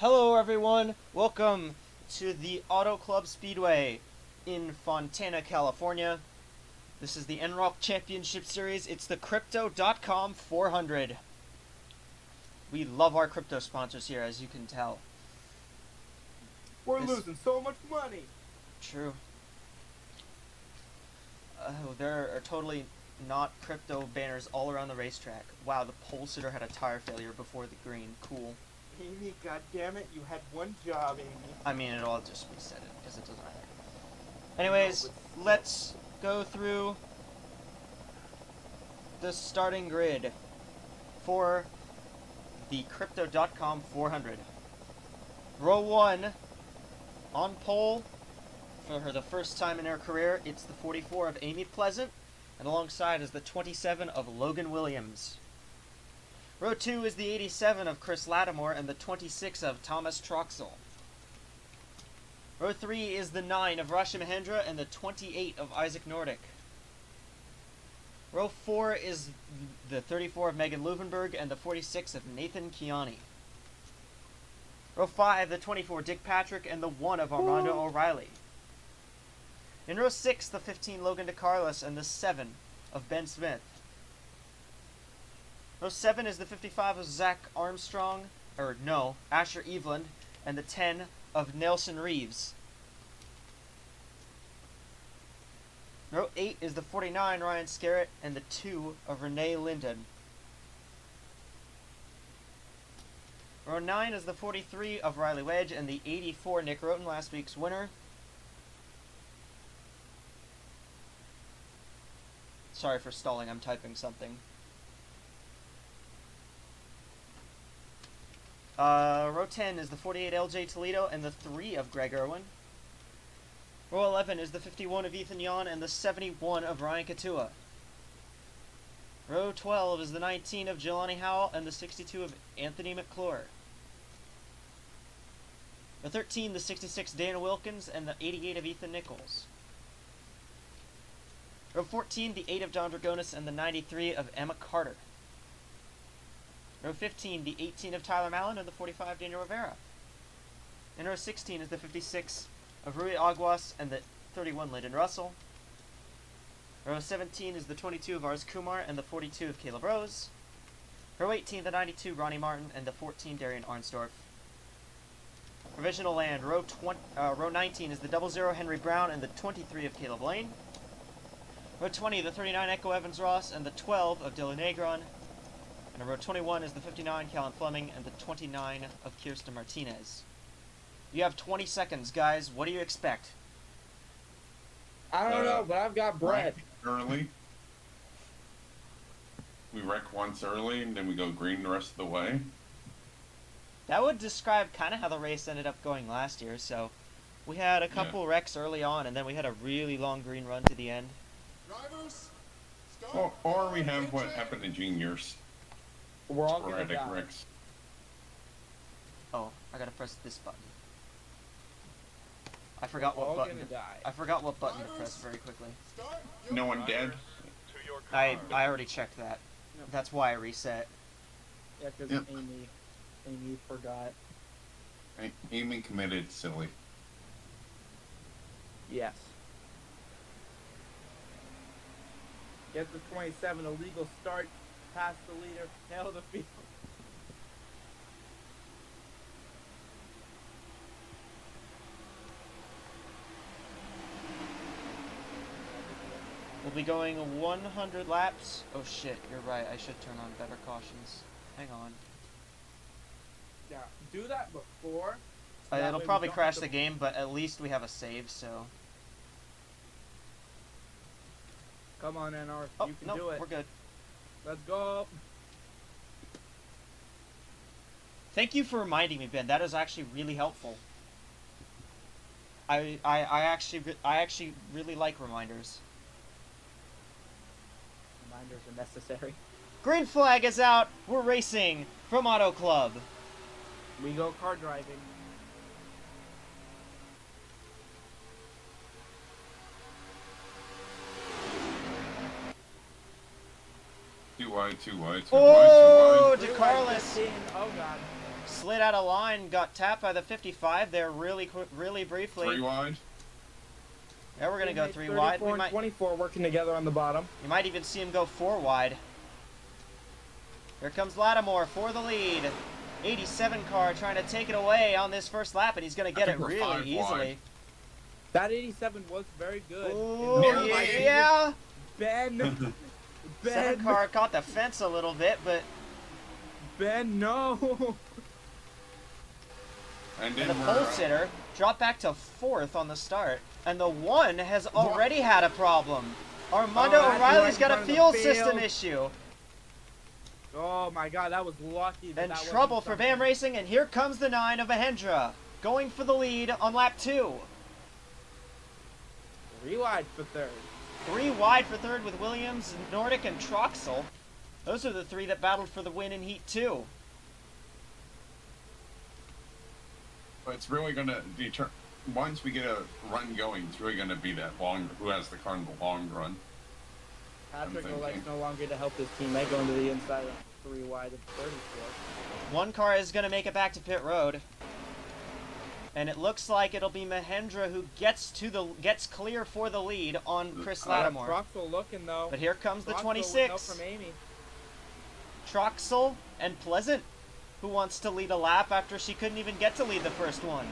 Hello everyone, welcome to the Auto Club Speedway in Fontana, California. This is the ENROLC Championship Series. It's the Crypto.com 400. We love our crypto sponsors here, as you can tell. We're losing so much money. True. There are totally not crypto banners all around the racetrack. Wow, the pole sitter had a tire failure before the green. Cool. Amy, goddammit, you had one job, Amy. I mean, it'll all just reset it, because it doesn't matter. Anyways, let's go through the starting grid for the Crypto.com 400. Row 1, on pole, for the first time in her career, it's the 44 of Amy Pleasant, and alongside is the 27 of Logan Williams. Row 2 is the 87 of Chris Lattimore and the 26 of Thomas Troxel. Row 3 is the 9 of Rashi Mahendra and the 28 of Isaac Nordic. Row 4 is the 34 of Megan Luvenberg and the 46 of Nathan Kiani. Row 5, the 24 Dick Patrick and the 1 of Armando O'Reilly. In row 6, the 15 Logan DeCarlos and the 7 of Ben Smith. Row 7 is the 55 of Zach Armstrong, Asher Eveland, and the 10 of Nelson Reeves. Row 8 is the 49 Ryan Scarrett and the 2 of Renee Linden. Row 9 is the 43 of Riley Wedge and the 84 Nick Roten, last week's winner. Sorry for stalling, I'm typing something. Row 10 is the 48 LJ Toledo and the 3 of Greg Irwin. Row 11 is the 51 of Ethan Yon and the 71 of Ryan Katua. Row 12 is the 19 of Jelani Howell and the 62 of Anthony McClure. Row 13, the 66 Dana Wilkins and the 88 of Ethan Nichols. Row 14, the 8 of John Dragonis and the 93 of Emma Carter. Row 15, the 18 of Tyler Mallon and the 45 Daniel Rivera. In row 16 is the 56 of Rui Aguas and the 31 Lyndon Russell. Row 17 is the 22 of Ars Kumar and the 42 of Caleb Rose. Row 18, the 92 Ronnie Martin and the 14 Darian Arnsdorf. Provisional land, row 19 is the 00 Henry Brown and the 23 of Caleb Lane. Row 20, the 39 Echo Evans Ross and the 12 of Dylan Negron. And row 21 is the 59 Callan Fleming and the 29 of Kirsten Martinez. You have 20 seconds, guys. What do you expect? I don't know, but I've got bread. Early. We wreck once early, and then we go green the rest of the way. That would describe kind of how the race ended up going last year. So we had a couple wrecks early on, and then we had a really long green run to the end. Drivers, start. Or we have what happened to juniors. We're all gonna Sporadic die. wrecks. Oh, I gotta press this button. I forgot We're all what button. gonna die. I forgot what button to press very quickly. Start. No one dead? I already checked that. That's why I reset. Yeah, because Yep. Amy forgot. Amy committed silly. Yes. Get the 27 illegal start, pass the leader, nail the field. We'll be going 100 laps. Oh shit, you're right. I should turn on better cautions. Hang on. Yeah, do that before. so that It'll way we probably don't crash have the to- game, but at least we have a save, so... Come on, NR. Oh, You can no, do it. we're good. Let's go. Thank you for reminding me, Ben. That is actually really helpful. I actually really like reminders. Reminders are necessary. Green flag is out. We're racing from Auto Club. We go car driving. Too wide, too wide, too Oh, wide, too wide. DeCarlos. Oh god. slid out of line, got tapped by the 55 there really briefly. 3 wide. Yeah, we're gonna go Teammates 3 wide. 34 and 24 working together on the bottom. You might even see him go 4 wide. Here comes Lattimore for the lead. 87 car trying to take it away on this first lap, and he's gonna get it we're really 5 easily. wide. That 87 was very good. Ooh, Nearly. yeah. Ben. 7 car caught the fence a little bit, but Ben, no. And the then pole sitter dropped back to 4th on the start, and the 1 has already had a problem. Armando Oh, that's O'Reilly's right got in a front of the fuel field. system issue. Oh my God, that was lucky. And that trouble wasn't for something. BAM Racing, and here comes the 9 of Mahendra, going for the lead on lap 2. 3 wide for third. 3 wide for third with Williams, Nordic, and Troxel. Those are the 3 that battled for the win in Heat 2. But it's really going to deter. Once we get a run going, it's really going to be that long. Who has the car in the long run? Patrick I'm elects thinking. no longer to help his teammate going to the inside of 3 wide of 34. 1 car is going to make it back to pit road. And it looks like it'll be Mahendra who gets clear for the lead on Chris Lattimore. Troxel looking though. But here comes the Troxel with 26. help from Amy. Troxel and Pleasant, who wants to lead a lap after she couldn't even get to lead the first one.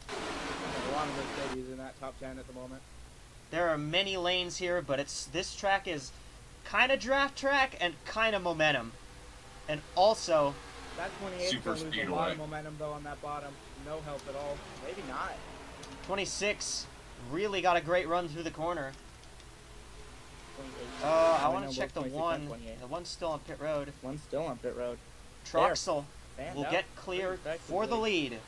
A lot of Mercedes in that top 10 at the moment. There are many lanes here, but this track is kind of draft track and kind of momentum. And also, That 28 Super going to lose a lot speedway. of momentum though on that bottom. No help at all. Maybe not. 26 really got a great run through the corner. 28. I Oh, want no, to check the both 26 1. and 28. The 1's still on pit road. One's still on pit road. Troxel Fanned will out get clear pretty for the effectively. lead.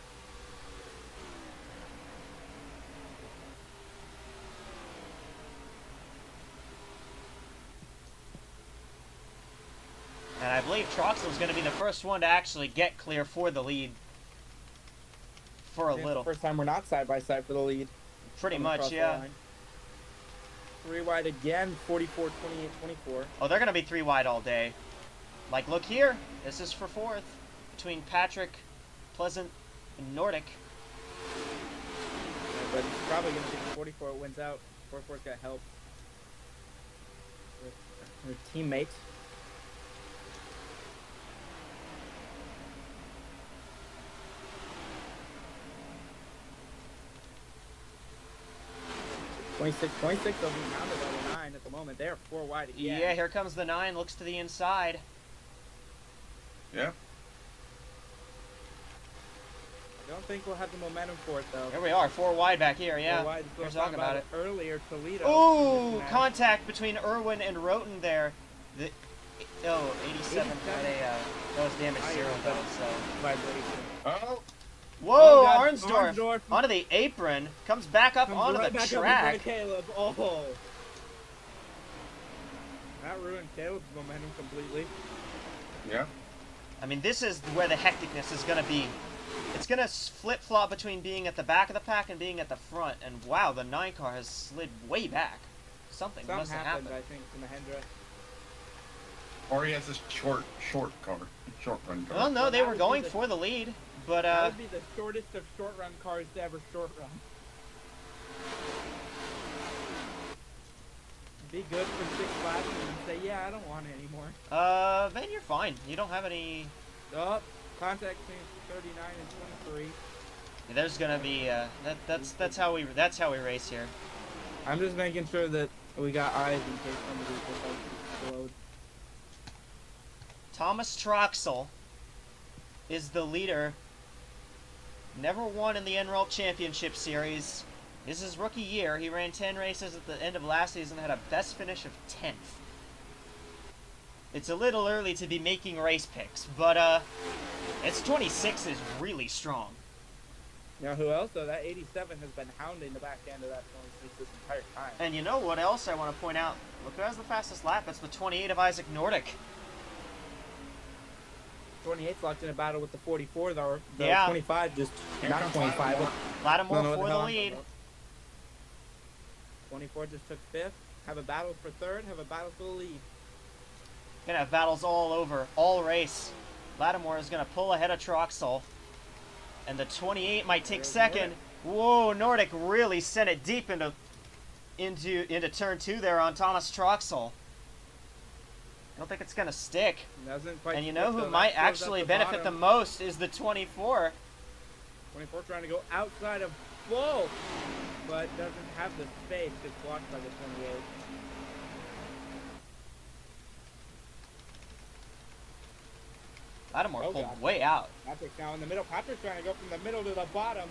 And I believe Troxel's going to be the first one to actually get clear for the lead. For a I think it's little. the first time we're not side by side for the lead. Pretty Coming much, across the yeah. line. 3 wide again, 44, 28, 24. Oh, they're going to be 3 wide all day. Like, look here. This is for 4th. Between Patrick, Pleasant, and Nordic. Yeah, but it's probably going to be 44 wins out. 44's got help with her teammate. '26 will be counted by the 9 at the moment. They're 4 wide again. Yeah, here comes the 9. Looks to the inside. Yeah. I don't think we'll have the momentum for it though. Here we are, 4 wide back here, 4 yeah. wide is what We're I'm talking about it. earlier. Toledo. Ooh, missing out. contact between Irwin and Roten there. 87 had a, that was damage 0 though, so. Vibration. Oh, Whoa, Oh, God, Arnsdorf Arnsdorf. onto the apron, comes back up Comes onto right the back up in front track. of Caleb. Oh. That ruined Caleb's momentum completely. yeah. I mean, this is where the hecticness is going to be. It's going to flip-flop between being at the back of the pack and being at the front. And wow, the 9 car has slid way back. Something Something must have happened, happened. I think, to Mahendra. Or he has this short car, short run car. Well, no, Well, they that were would be going the- for the lead, but That would be the shortest of short run cars to ever short run. Be good for 6 laps and then say, yeah, I don't want it anymore. then you're fine. You don't have any. Oh, contact between 39 and 23. There's gonna be that's how we race here. I'm just making sure that we got eyes in case somebody explode. Thomas Troxel is the leader. Never won in the ENROLC Championship Series. This is his rookie year. He ran 10 races at the end of last season and had a best finish of 10th. It's a little early to be making race picks, but its 26 is really strong. You know who else though? That 87 has been hounding the back end of that 26 this entire time. And you know what else I want to point out? Look who has the fastest lap. It's the 28 of Isaac Nordic. 28's locked in a battle with the 44 though. The Yeah. 25 just Here not comes 25. But Lattimore don't know what for the the hell I'm lead. talking about. 24 just took 5th. Have a battle for 3rd. Have a battle for the lead. Gonna have battles all over, all race. Lattimore is gonna pull ahead of Troxel. And the 28 might take second. Whoa, Nordic really sent it deep into turn 2 there on Thomas Troxel. I don't think it's gonna stick. Doesn't quite And you know stick, who though. might That slows actually up benefit the bottom. most is the 24. 24 trying to go outside of full, but doesn't have the space. Gets blocked by the 28. Lattimore Oh, pulled God. way out. Patrick's now in the middle. Patrick's trying to go from the middle to the bottom.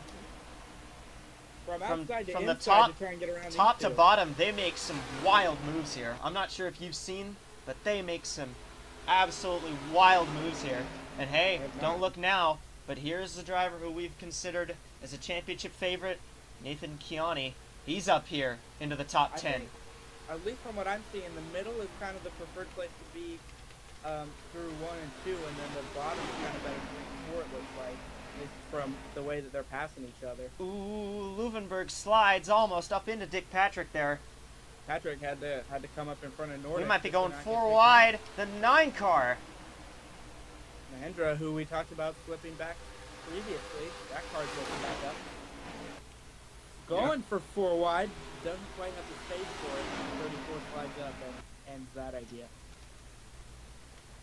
From outside to From the inside top, to try and get around top these to two. bottom, they make some wild moves here. I'm not sure if you've seen, but they make some absolutely wild moves here. And hey, don't look now, but here's the driver who we've considered as a championship favorite, Nathan Chiani. He's up here into the top 10. I think, at least from what I'm seeing, the middle is kind of the preferred place to be through 1 and 2, and then the bottom is kind of better 3 and 4, it looks like. At least from the way that they're passing each other. Ooh, Leuvenberg slides almost up into Dick Patrick there. Patrick had to come up in front of Nordic. We might be just to going not get 4 taken wide. out. The 9 car. Mahendra, who we talked about slipping back previously, that car's looking back up. Going for 4 wide, doesn't quite have the space for it. 34 slides up and ends that idea.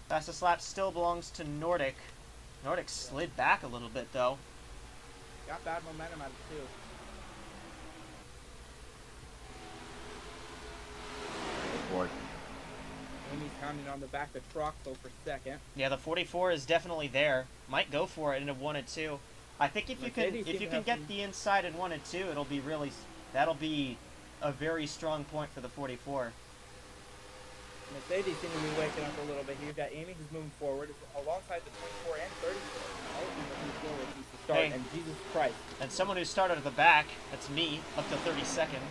Fastest lap still belongs to Nordic. Nordic slid back a little bit though. Got bad momentum out of 2. Oh boy. Amy's pounding on the back of Troxel for second. Yeah, the 44 is definitely there. Might go for it into 1 and 2. I think if you can Mercedes seem to have get some- the inside in 1 and 2, that'll be a very strong point for the 44. Mercedes seem to be waking up a little bit here. You've got Amy who's moving forward alongside the 24 and 34. All of them moving forward since the start. Hey. And Jesus Christ. And someone who started at the back, that's me, up to 32nd.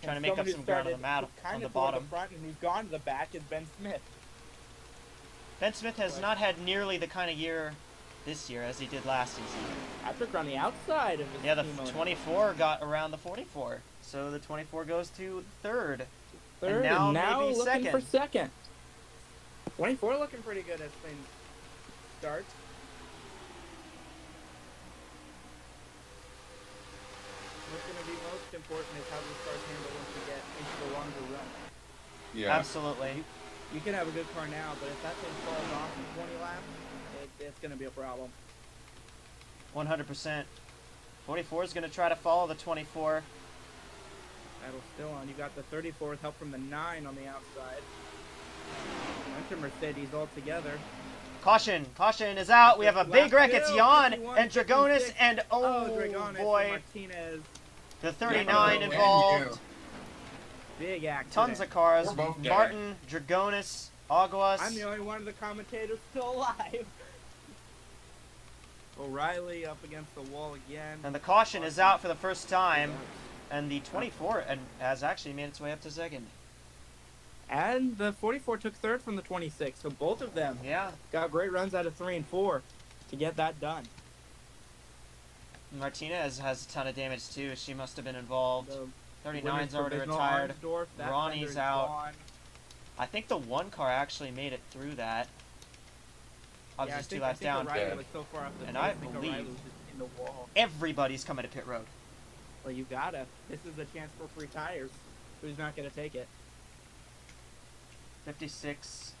Trying to make up some ground on the mat on the bottom. The front and who's gone to the back is Ben Smith. Ben Smith has not had nearly the kind of year this year as he did last season. Patrick on the outside of his Yeah, the team owner. 24 got around the 44. So the 24 goes to third. Third, and now maybe looking second. for second. 24 looking pretty good as things start. What's going to be most important is how the stars handle once we get into the longer run. Yeah. Absolutely. You can have a good car now, but if that thing falls off in 20 laps, it's going to be a problem. 100%. 44 is going to try to follow the 24. Battle's still on. You got the 34 with help from the 9 on the outside. Bunch of Mercedes all together. Caution. Caution is out. We have a big wreck. It's Jan 51, and Dragonis 56. and Dragonis and boy. Martinez. The 39 Yeah, involved. Big accident. Tons of cars. We're both dead. Martin, Dragonis, Aguas. I'm the only one of the commentators still alive. O'Reilly up against the wall again. And the caution is out for the first time. And the 24 has actually made its way up to second. And the 44 took third from the 26. So both of them Yeah. got great runs out of 3 and 4 to get that done. Martinez has a ton of damage too. She must have been involved. The 39's already provisional retired. Arnsdorf, that Ronnie's fender's out. gone. I think the 1 car actually made it through that. I was Yeah, just I 2 laps think down. O'Reilly Yeah. was so far off the And pace, I think believe- O'Reilly was just in the wall. Everybody's coming to pit road. Well, you gotta. This is a chance for free tires. Who's not gonna take it? 56.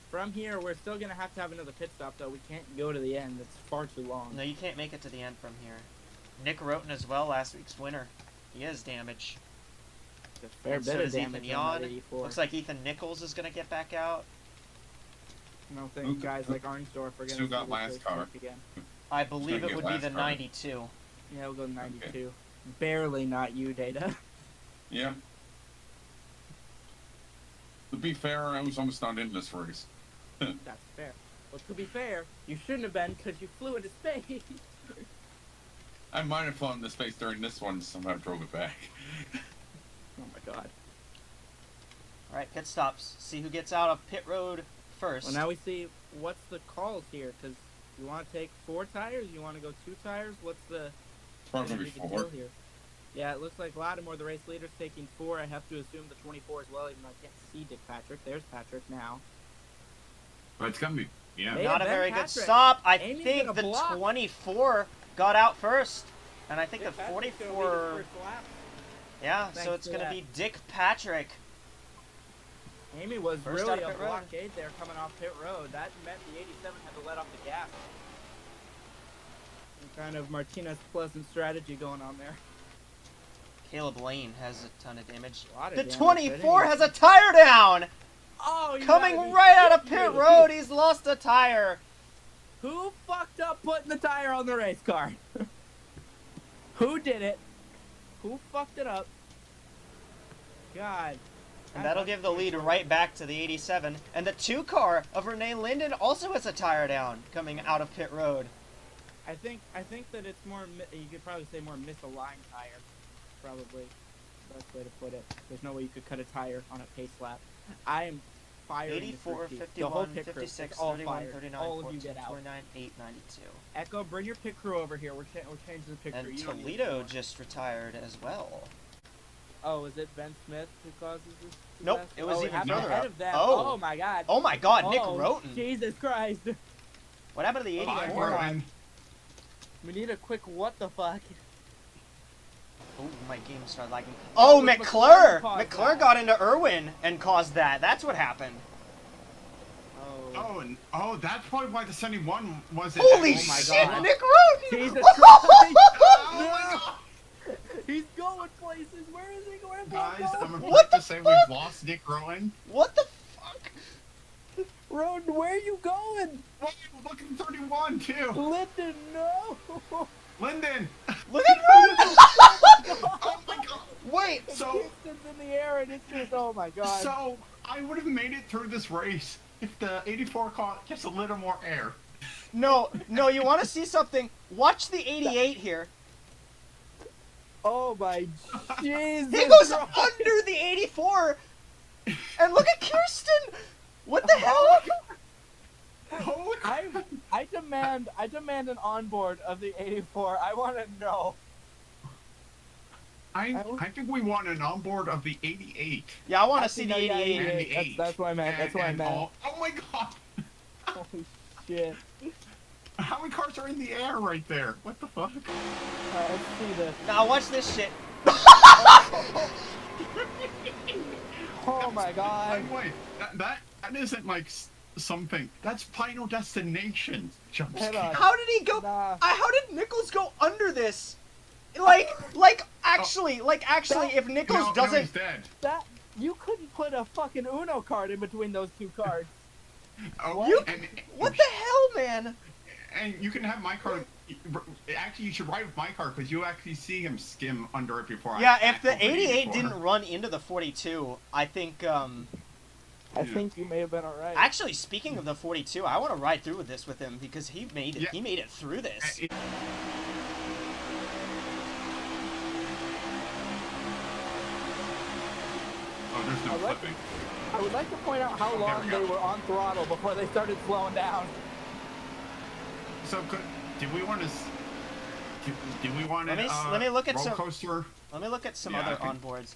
From here, we're still gonna have to have another pit stop, though. We can't go to the end. It's far too long. No, you can't make it to the end from here. Nick Roten as well, last week's winner. He has damage. It's a fair And bit so of does damage Ethan on that Yan. 84. Looks like Ethan Nichols is going to get back out. I don't think guys like Arnsdorf are gonna Still got see last this car. race again. I believe gonna it get would be last the car. 92. Yeah, we'll go 92. Barely not you, Data. Yeah. To be fair, I was almost not in this race. That's fair. Well, to be fair, you shouldn't have been because you flew into space. I might have flown into space during this one, somehow drove it back. Oh my god. All right, pit stops. See who gets out of pit road first. Well, now we see what's the calls here, because you want to take 4 tires? You want to go 2 tires? What's the Probably big deal 4. here? Yeah, it looks like Lattimore, the race leader's taking 4. I have to assume the 24 as well, even though I can't see Dick Patrick. There's Patrick now. But it's gonna be, yeah. Hey, Not a Ben very good Patrick. stop. I Amy's think gonna the block. 24 got out first. And I think Dick the Patrick's gonna be 44... his first lap. Yeah, so Thanks it's to going to that. be Dick Patrick. Amy was First really out a of pit road. blockade there coming off pit road. That meant the 87 had to let off the gas. Some kind of Martinez Pleasant strategy going on there. Caleb Lane has a ton of damage. A lot of The damage, 24 but has a tire down! Oh, you Coming gotta be right out of kidding pit me. road, he's lost a tire. Who fucked up putting the tire on the race car? Who did it? Who fucked it up? God. And that'll give the lead right back to the 87. And the 2 car of Renee Linden also has a tire down coming out of pit road. I think that it's more. You could probably say more misaligned tire. Probably the best way to put it. There's no way you could cut a tire on a pace lap. I am firing. 84, the whole 51, pit crew. 56, It's all 31, fired. 39, all of 14, you get out. 29, 8, 92. Echo, bring your pit crew over here. We're changing the pit crew. And You don't need Toledo this just retired as well. anymore. Oh, is it Ben Smith who causes this? Nope, disaster? it was Oh, even happened further ahead up. of them. Oh. Oh my God. Oh my god, Nick Oh, Roten. Jesus Christ. What happened to the Bye, 84? Roten. We need a quick what the fuck. Oh, my game started lagging. Oh, was McClure! McClure caused McClure that. got into Irwin and caused that. That's what happened. Oh, that's probably why the 71 wasn't. Holy Oh my shit, God. Nick Roten! Jesus Oh, Christ. Oh my God. He's going places. Where is he going? Guys, I'm What afraid the to say fuck? we've lost Nick Rowan. What the fuck? Road, where are you going? Oh, look at 31 too. Linden, no. Lyndon. Look at Roten! Oh my God. Wait, So, Kingston's in the air and it's just, oh my God. so I would have made it through this race if the 84 caught just a little more air. no, you want to see something? Watch the 88 here. Oh my Jesus. He goes bro. under the 84, and look at Kirsten. What the hell? Holy crap. I demand an onboard of the 84. I want to know. I think we want an onboard of the 88. Yeah, I want to see the Actually, no, yeah, 88. And the That's- 8. that's what I meant, that's what I And meant. oh my God. Holy shit. How many cars are in the air right there? What the fuck? Alright, let's see this. Now watch this shit. Oh my God. Wait, that isn't like something. That's Final Destination jump Hold scare. on. How did he go? Nah. How did Nichols go under this? Actually, if Nichols No, doesn't, he's dead. That you couldn't put a fucking Uno card in between those two cards. Oh, You- and, what the hell, man? and you can have my car. Actually, you should ride with my car because you actually see him skim under it before. Yeah, I if the tackle 88 84. didn't run into the 42, I think. I think you may have been alright. Actually, speaking of the 42, I want to ride through with this with him because he made it. Yeah. He made it through this. Oh, there's no I like- flipping. I would like to point out how There long we they go. were on throttle before they started slowing down. So, did we want to? Did we want Let to? me look at roller some- coaster. Let me look at some Yeah, other I think- onboards.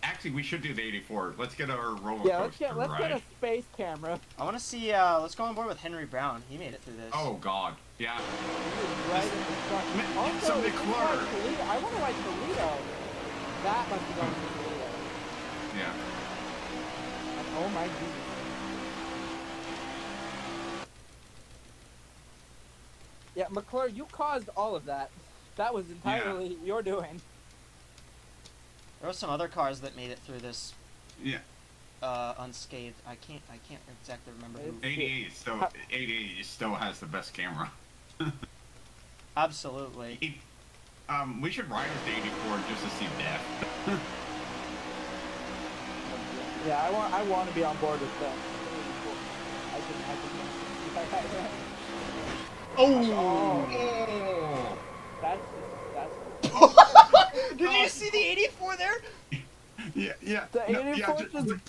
Actually, we should do the 84. Let's get our roller Yeah, coaster let's get a ride. space camera. I want to see. Let's go on board with Henry Brown. He made it through this. Oh God, yeah. Right in the front. Mi- Also, some if you McClure. like Toledo, I want to like Toledo. That must be going to Toledo. Yeah. Oh my Jesus. Yeah, McClure, you caused all of that. That was entirely your doing. There were some other cars that made it through this Yeah. unscathed. I can't exactly remember who. 88 still. How- 88 still has the best camera. Absolutely. We should ride with the 84 just to see death. Yeah, I want to be on board with them. Oh! Oh. That's Did you see the 84 there? Yeah, yeah. The No, 84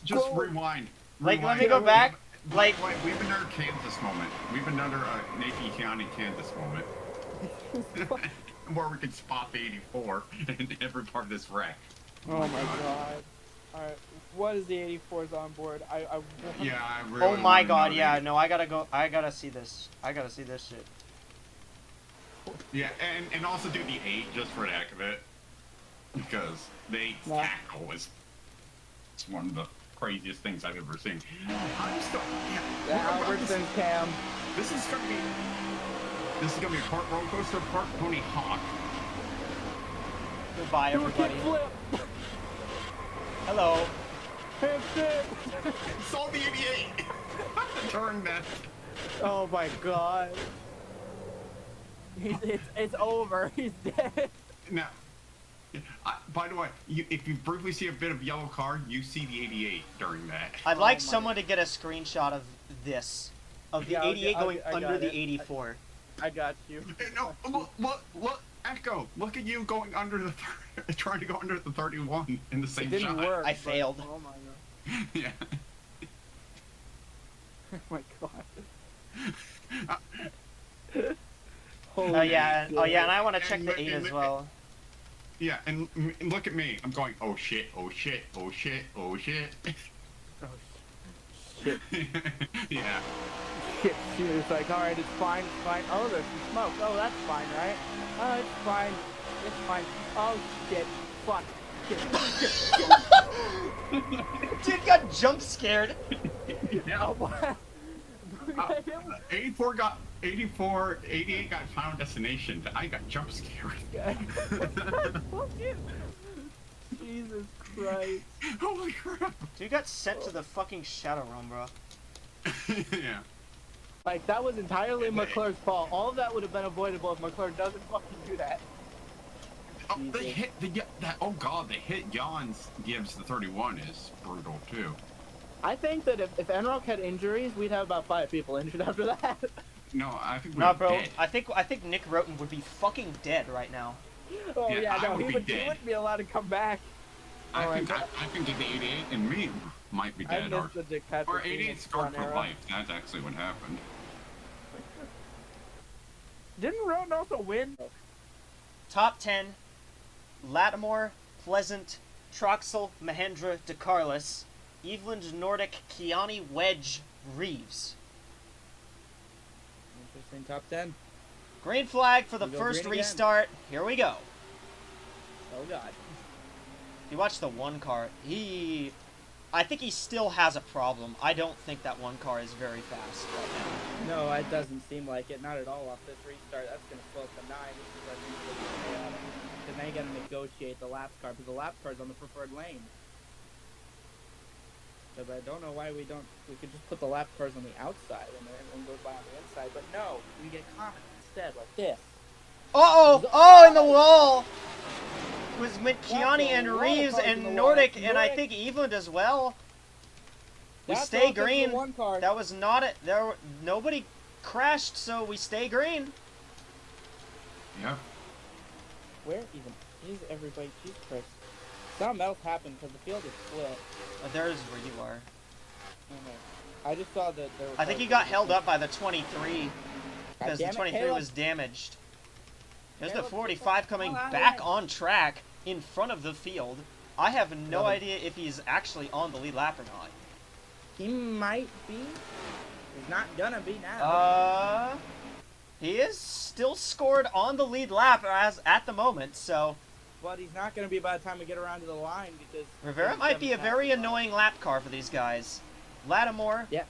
just go- rewind. Like, let Rewind. me go back. Like, Wait, we've been under Kansas moment. We've been under a Navy County, Kansas moment. Where we can spot the 84 in every part of this wreck. oh my God. Alright, what is the 84's on board? I want... Yeah, I really Oh my wanna god, know yeah, the- no, I gotta go. I gotta see this. I gotta see this shit. Yeah, and also do the 8 just for the heck of it. Because the 8's No. tackle is it's one of the craziest things I've ever seen. I'm still... The Yeah, we're about to Albertson see- cam. This is gonna be a part roller coaster, part Tony Hawk. Goodbye, Do a everybody. kickflip! Hello. Handshake! Saw the 88! Turn that. Oh my god. It's over. He's dead. Now, by the way, if you briefly see a bit of yellow car, you see the 88 during that. I'd like my someone to get a screenshot of this. Of the Yeah, 88 going I under got the it. 84. I got you. No, look, Echo, look at you going under the, trying to go under the 31 in the It same didn't shot. work. I but- failed. Oh my god. Yeah. Oh my god. Oh yeah, Holy oh yeah, shit. and I want to check And the look- 8 and as look- well. Yeah, and look at me. I'm going, oh shit, oh shit, oh shit, oh shit. Oh, shit. Yeah. Shit. She was like, alright, it's fine, it's fine. Oh, there's some smoke. Oh, that's fine, right? Oh, it's fine. It's fine. Oh, shit. Fuck. Shit. Dude got jump scared. Yeah. Oh, what? 88 got Final Destination. I got jump scared. Jesus Christ. Holy crap. Dude got sent to the fucking Shadow Realm, bro. Yeah. Like, that was entirely McClure's fault. All of that would have been avoidable if McClure doesn't fucking do that. Oh, they Jesus. hit that. Oh god, the hit Jans gives the 31 is brutal too. I think that if ENROLC had injuries, we'd have about 5 people injured after that. No, I think we're Nah, bro, dead. I think Nick Roten would be fucking dead right now. Oh Yeah, yeah, I no, would he be wouldn't dead. be allowed to come back. I Oh, think I- I think the 88 and me might be I dead, or missed the Dick Patrick. 88 scarred for life. That's actually what happened. Didn't Roten also win? Top 10: Lattimore, Pleasant, Troxel, Mahendra, DeCarlos, Eveland, Nordic, Kiani, Wedge, Reeves. Interesting top 10. Green flag for the We go first green again. restart. Here we go. Oh god. You watch the one car. I think he still has a problem. I don't think that one car is very fast right now. No, it doesn't seem like it. Not at all off this restart. That's going to slow up to 9. This is I think what's gonna happen. Because now you got to negotiate the lap car, because the lap car's on the preferred lane. Because I don't know why we could just put the lap cars on the outside and then everyone goes by on the inside. But no, we get common instead, like this. Uh-oh! Oh, in the wall! It was with Kiani and a lot of Reeves cars in and the wall. Nordic, and I Nordic. think Eveland as well. We That's stay all 'cause of the green. one car. That was not it. Nobody crashed, so we stay green. Yeah. Where even is everybody? Jesus Christ. Something else happened because the field is split. There's where you are. Okay. I just saw that there was. I think you got held up by the 23 because the damn it, 23 Caleb. was damaged. There's the Caleb, 45 coming come on, back man. on track in front of the field. I have no Love it. idea if he's actually on the lead lap or not. He might be. He's not gonna be now. He is still scored on the lead lap as at the moment, so But he's not gonna be by the time we get around to the line because. Rivera might be a very annoying lap car for these guys. Lattimore, Yeah.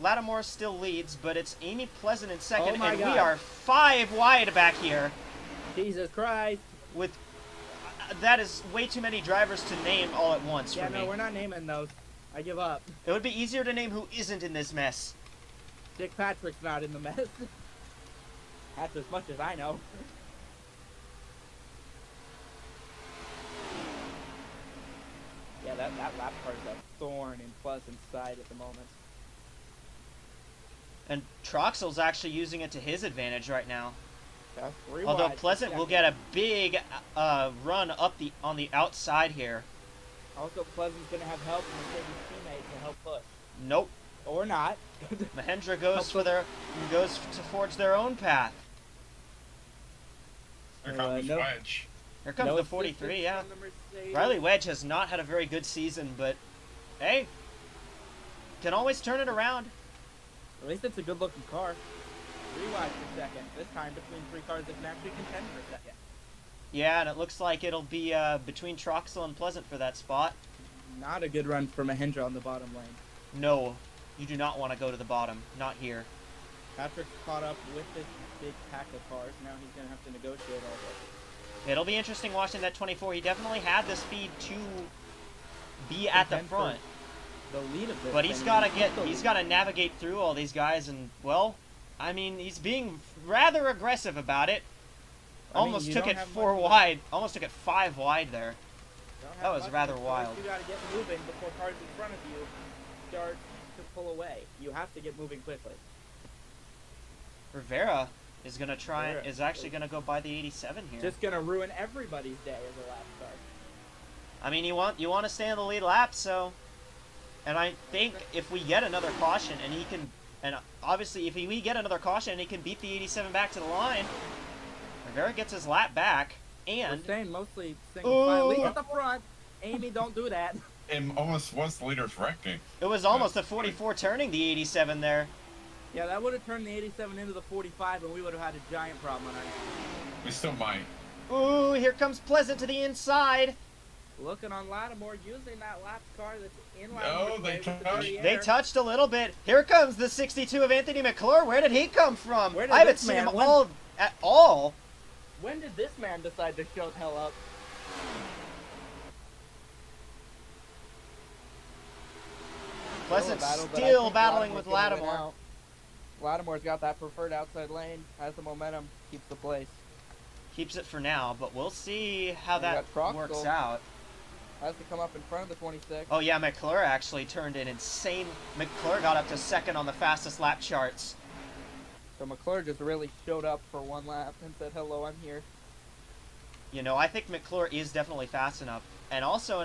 Lattimore still leads, but it's Amy Pleasant in second, Oh my and we God. are 5 wide back here. Jesus Christ. With that is way too many drivers to name all at once Yeah, for no, me. we're not naming those. I give up. It would be easier to name who isn't in this mess. Dick Patrick's not in the mess. That's as much as I know. Yeah, that lap car's a thorn in Pleasant's side at the moment. And Troxel's actually using it to his advantage right now. Yeah, 3 Although wide. Pleasant Yeah. will get a big run up on the outside here. Also, Pleasant's gonna have help from his teammates to help push. Nope. Or not. Mahendra goes to forge their own path. Here comes no. Wedge. Here comes No the assistance 43, yeah. from the Mercedes. Riley Wedge has not had a very good season, but hey, can always turn it around. At least it's a good-looking car. 3 wide for second. This time between 3 cars that can actually contend for second. Yeah, and it looks like it'll be between Troxel and Pleasant for that spot. Not a good run for Mahindra on the bottom lane. No, you do not want to go to the bottom. Not here. Patrick's caught up with this big pack of cars. Now he's going to have to negotiate all this. It'll be interesting watching that 24. He definitely had the speed to be at the Contend for front. the lead of this But he's thing. got to navigate through all these guys, and well, I mean, he's being rather aggressive about it. Almost took it 4 wide. Almost took it 5 wide there. That was rather wild. You got to get moving before cars in front of you start to pull away. You have to get moving quickly. Rivera is gonna try. Rivera Is actually gonna go by the 87 here. Just gonna ruin everybody's day as a lap start. I mean, you want to stay on the lead lap, so. And I think if we get another caution, and he can, and obviously if we get another caution, and he can beat the 87 back to the line, Rivera gets his lap back, and. We're staying mostly single file. Lead at the front. Amy, don't do that. It almost was the leader's wrecking. It was almost a 44 turning the 87 there. Yeah, that would have turned the 87 into the 45, and we would have had a giant problem on our hands. We still might. Ooh, here comes Pleasant to the inside. Looking on Lattimore, using that lap car that's in No, Lattimore's they way with the touched. dirty They air. touched a little bit. Here comes the 62 of Anthony McClure. Where did he come from? Where did I haven't this seen man- him when- at all. When did this man decide to show the hell up? Pleasant Battle, but I still think battling with Lattimore's gonna win Lattimore. out. Lattimore's got that preferred outside lane, has the momentum, keeps the place. Keeps it for now, but we'll see how And that we got Troxel. works out. Has to come up in front of the 26. Oh yeah, McClure actually turned in insane. McClure got up to second on the fastest lap charts. So McClure just really showed up for one lap and said, hello, I'm here. You know, I think McClure is definitely fast enough. And also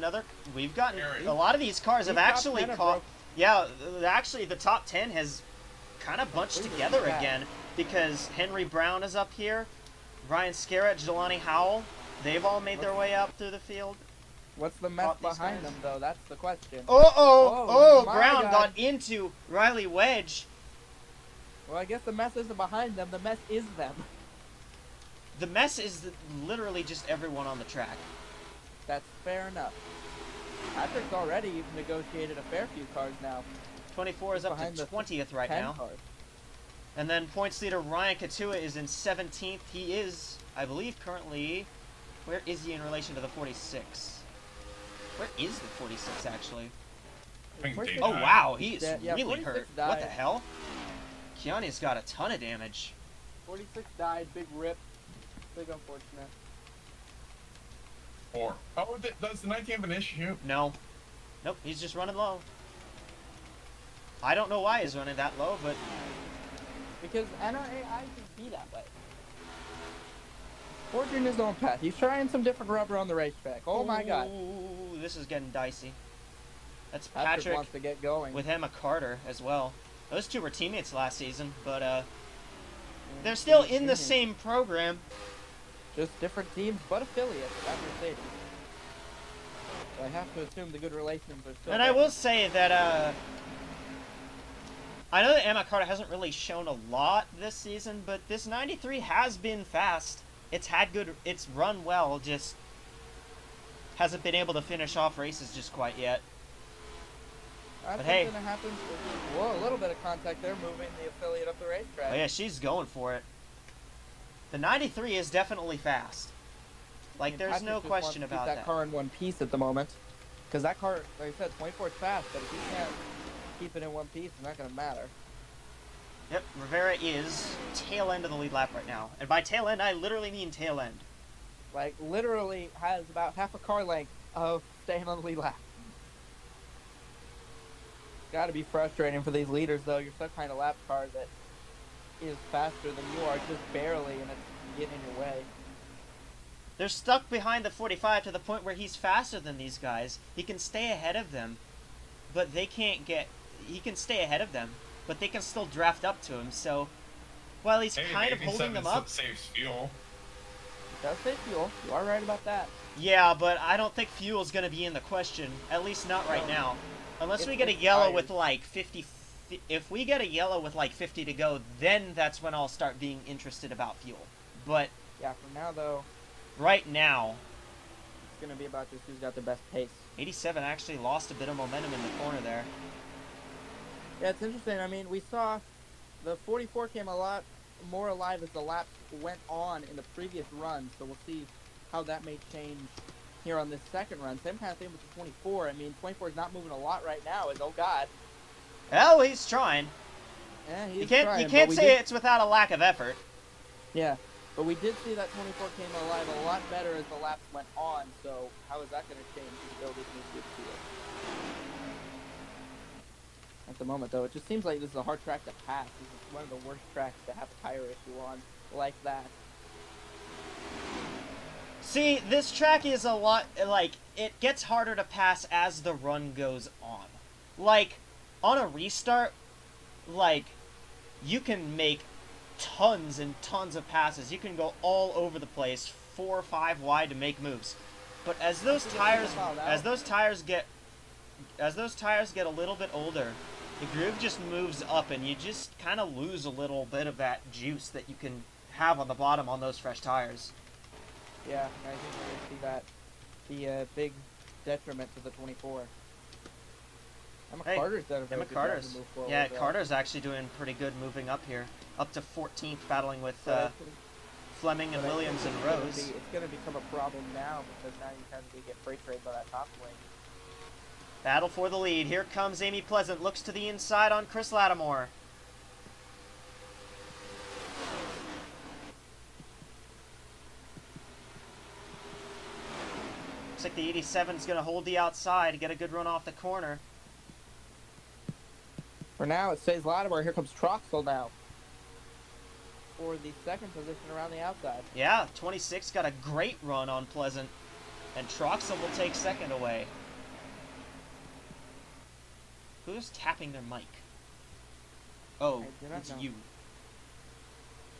we've gotten, Very. a lot of these cars have These top actually 10 have caught, broke. yeah, actually the top 10 has kind of bunched Completely together back. again because Henry Brown is up here, Ryan Scarrett, Jelani Howell, they've all made their way up through the field. What's the mess Caught these behind guys. them, though? That's the question. Oh, my Brown God. got into Riley Wedge. Well, I guess the mess isn't behind them. The mess is them. The mess is literally just everyone on the track. That's fair enough. Patrick's already negotiated a fair few cars now. 24 is up Behind to the 20th right 10 now. cars. And then points leader Ryan Katua is in 17th. He is, I believe, currently... Where is he in relation to the 46? Where is the 46, actually? I think Forty-six- they Oh, died. wow, he is Yeah, really 46 hurt. died. What the hell? Keanu's got a ton of damage. 46 died. Big rip. Big unfortunate. 4. Oh, does the 19 have an issue? No. Nope, he's just running low. I don't know why he's running that low, but... Because NRAI can be that way. Forging his own path. He's trying some different rubber on the racetrack. Oh my god. Ooh, this is getting dicey. That's Patrick Patrick wants to get going. with Emma Carter as well. Those two were teammates last season, but they're still in the same program. Just different teams, but affiliates at Mercedes. So I have to assume the good relations are still And I there. will say that I know that Emma Carter hasn't really shown a lot this season, but this 93 has been fast. It's run well, just hasn't been able to finish off races just quite yet. That's but hey. gonna happen. Whoa, a little bit of contact there, moving the affiliate up the racetrack. Oh yeah, she's going for it. The 93 is definitely fast. Like, And there's Patrick no just question wants to keep about that that. car in one piece at the moment. Because that car, like I said, 24 is fast, but if he can't keep it in one piece, it's not gonna matter. Yep, Rivera is tail end of the lead lap right now. And by tail end, I literally mean tail end. Like, literally has about half a car length of staying on the lead lap. Gotta be frustrating for these leaders, though. You're some kind of lap car that is faster than you are, just barely, and it's getting in your way. They're stuck behind the 45 to the point where he's faster than these guys. He can stay ahead of them, but they can't get... He can stay ahead of them, but they can still draft up to him, so... While he's kind of holding them up... saves fuel. does say fuel. You are right about that. Yeah, but I don't think fuel's going to be in the question. At least not right No. now. Unless we It's get a yellow tires. with like 50... If we get a yellow with like 50 to go, then that's when I'll start being interested about fuel. But Yeah, for now, though, right now, it's going to be about just who's got the best pace. 87 actually lost a bit of momentum in the corner there. Yeah, it's interesting. I mean, we saw the 44 came a lot more alive as the laps went on in the previous run, so we'll see how that may change here on this second run. Same kind of thing with the 24. I mean, 24 is not moving a lot right now. Oh God. Well, he's trying. Yeah, You can't say it's without a lack of effort. Yeah, but we did see that 24 came alive a lot better as the laps went on. So how is that going to change his ability to move through the field? At the moment, though, it just seems like this is a hard track to pass. This is one of the worst tracks to have a tire issue on like that. See, this track is a lot, like, it gets harder to pass as the run goes on. Like, on a restart, like, you can make tons and tons of passes. You can go all over the place, 4 or 5 wide to make moves. But as those tires get a little bit older, the groove just moves up and you just kind of lose a little bit of that juice that you can have on the bottom on those fresh tires. Yeah, I think we're going to see that be a big detriment to the 24. Emma Hey, Carter's done a very Emma good job Carter's. to move forward. Yeah, Carter's actually doing pretty good moving up here. Up to 14th, battling with Fleming and Williams and Rose. It's going to become a problem now because now you kind of get freight trade by that top wing. Battle for the lead. Here comes Amy Pleasant. Looks to the inside on Chris Lattimore. Looks like the 87 is going to hold the outside to get a good run off the corner. For now, it stays Lattimore. Here comes Troxel now for the second position around the outside. Yeah, 26 got a great run on Pleasant. And Troxel will take second away. Who's tapping their mic? Oh, I do not it's know. you.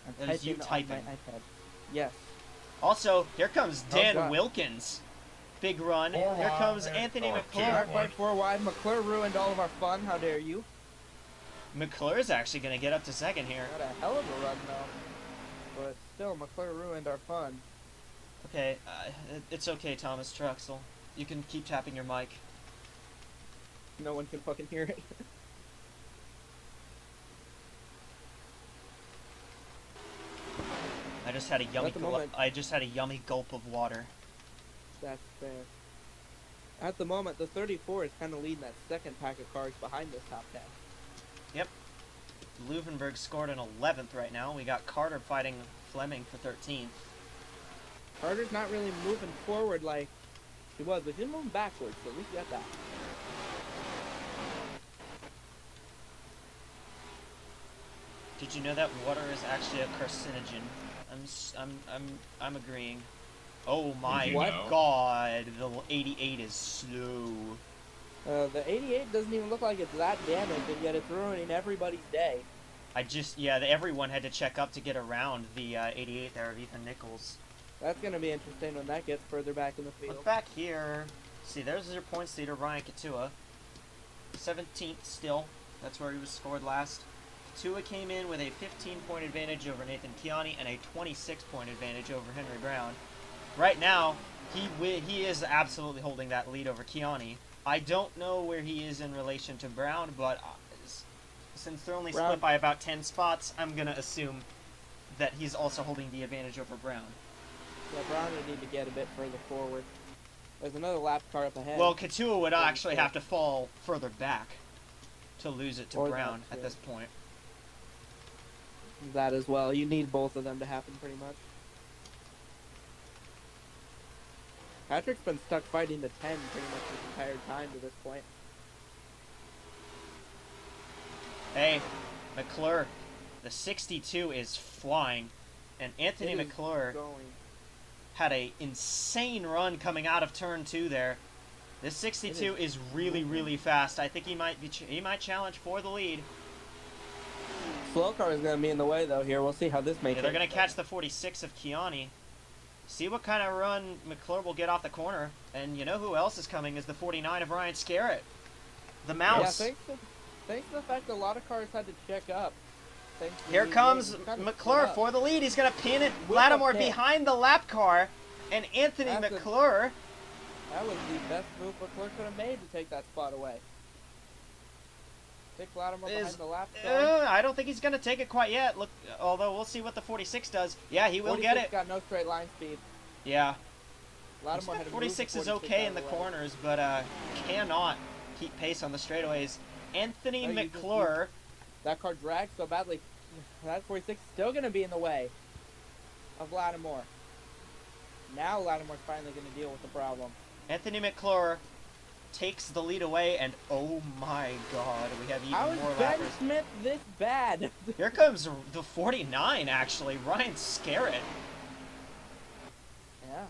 I'm That is you typing on typing. my iPad. Yes. Also, here comes Dan God. Wilkins. Big run. Four Here wide comes and Anthony four McClure. Start by 4 wide. McClure ruined all of our fun. How dare you? McClure's actually going to get up to second here. Got a hell of a run, though. But still, McClure ruined our fun. Okay, it's okay, Thomas Truxell. You can keep tapping your mic. No one can fucking hear it. I just had a yummy. At the moment- I just had a yummy gulp of water. That's fair. At the moment, the 34 is kind of leading that second pack of cars behind this top 10. Yep. Leuvenberg scored an 11th right now. We got Carter fighting Fleming for 13th. Carter's not really moving forward like he was, but he's moving backwards, so at least you got that. Did you know that water is actually a carcinogen? I'm agreeing. Oh my What? god, the 88 is slow. The 88 doesn't even look like it's that damaged, and yet it's ruining everybody's day. Everyone had to check up to get around the 88 there of Ethan Nichols. That's going to be interesting when that gets further back in the field. Look back here. See, there's your points leader, Ryan Katua. 17th still. That's where he was scored last. Katua came in with a 15-point advantage over Nathan Kiani and a 26-point advantage over Henry Brown. Right now, he is absolutely holding that lead over Kiani. I don't know where he is in relation to Brown, but since they're only split by about 10 spots, I'm going to assume that he's also holding the advantage over Brown. Yeah, Brown would need to get a bit further forward. There's another lap car up ahead. Well, Katua would actually have to fall further back to lose it to Or Brown that, at this point. That as well. You need both of them to happen pretty much. Patrick's been stuck fighting the 10 pretty much this entire time to this point. Hey, McClure, the 62 is flying, and Anthony It is McClure going. had a insane run coming out of turn 2 there. This 62 is really, really fast. I think he might challenge for the lead. Slow car is going to be in the way though here. We'll see how this may Yeah, they're change. going to catch the 46 of Kiani. See what kind of run McClure will get off the corner. And you know who else is coming is the 49 of Ryan Scarrett. The Mouse. Yeah, thanks to the fact that a lot of cars had to check up. Here comes McClure for the lead. He's going to pin it. Lattimore behind the lap car. And Anthony McClure. That was the best move McClure could have made to take that spot away. Take Lattimore behind the lap car. I don't think he's going to take it quite yet. Look, although we'll see what the 46 does. Yeah, he will get it. Got no straight line speed. Yeah. Lattimore had 46 is okay in the corners, but cannot keep pace on the straightaways. Anthony McClure. That car dragged so badly. That 46 is still going to be in the way of Lattimore. Now Lattimore's finally going to deal with the problem. Anthony McClure takes the lead away, and oh my god, we have even How more is Ben lappers. Smith this bad? Here comes the 49, actually. Ryan Scarrett. Yeah.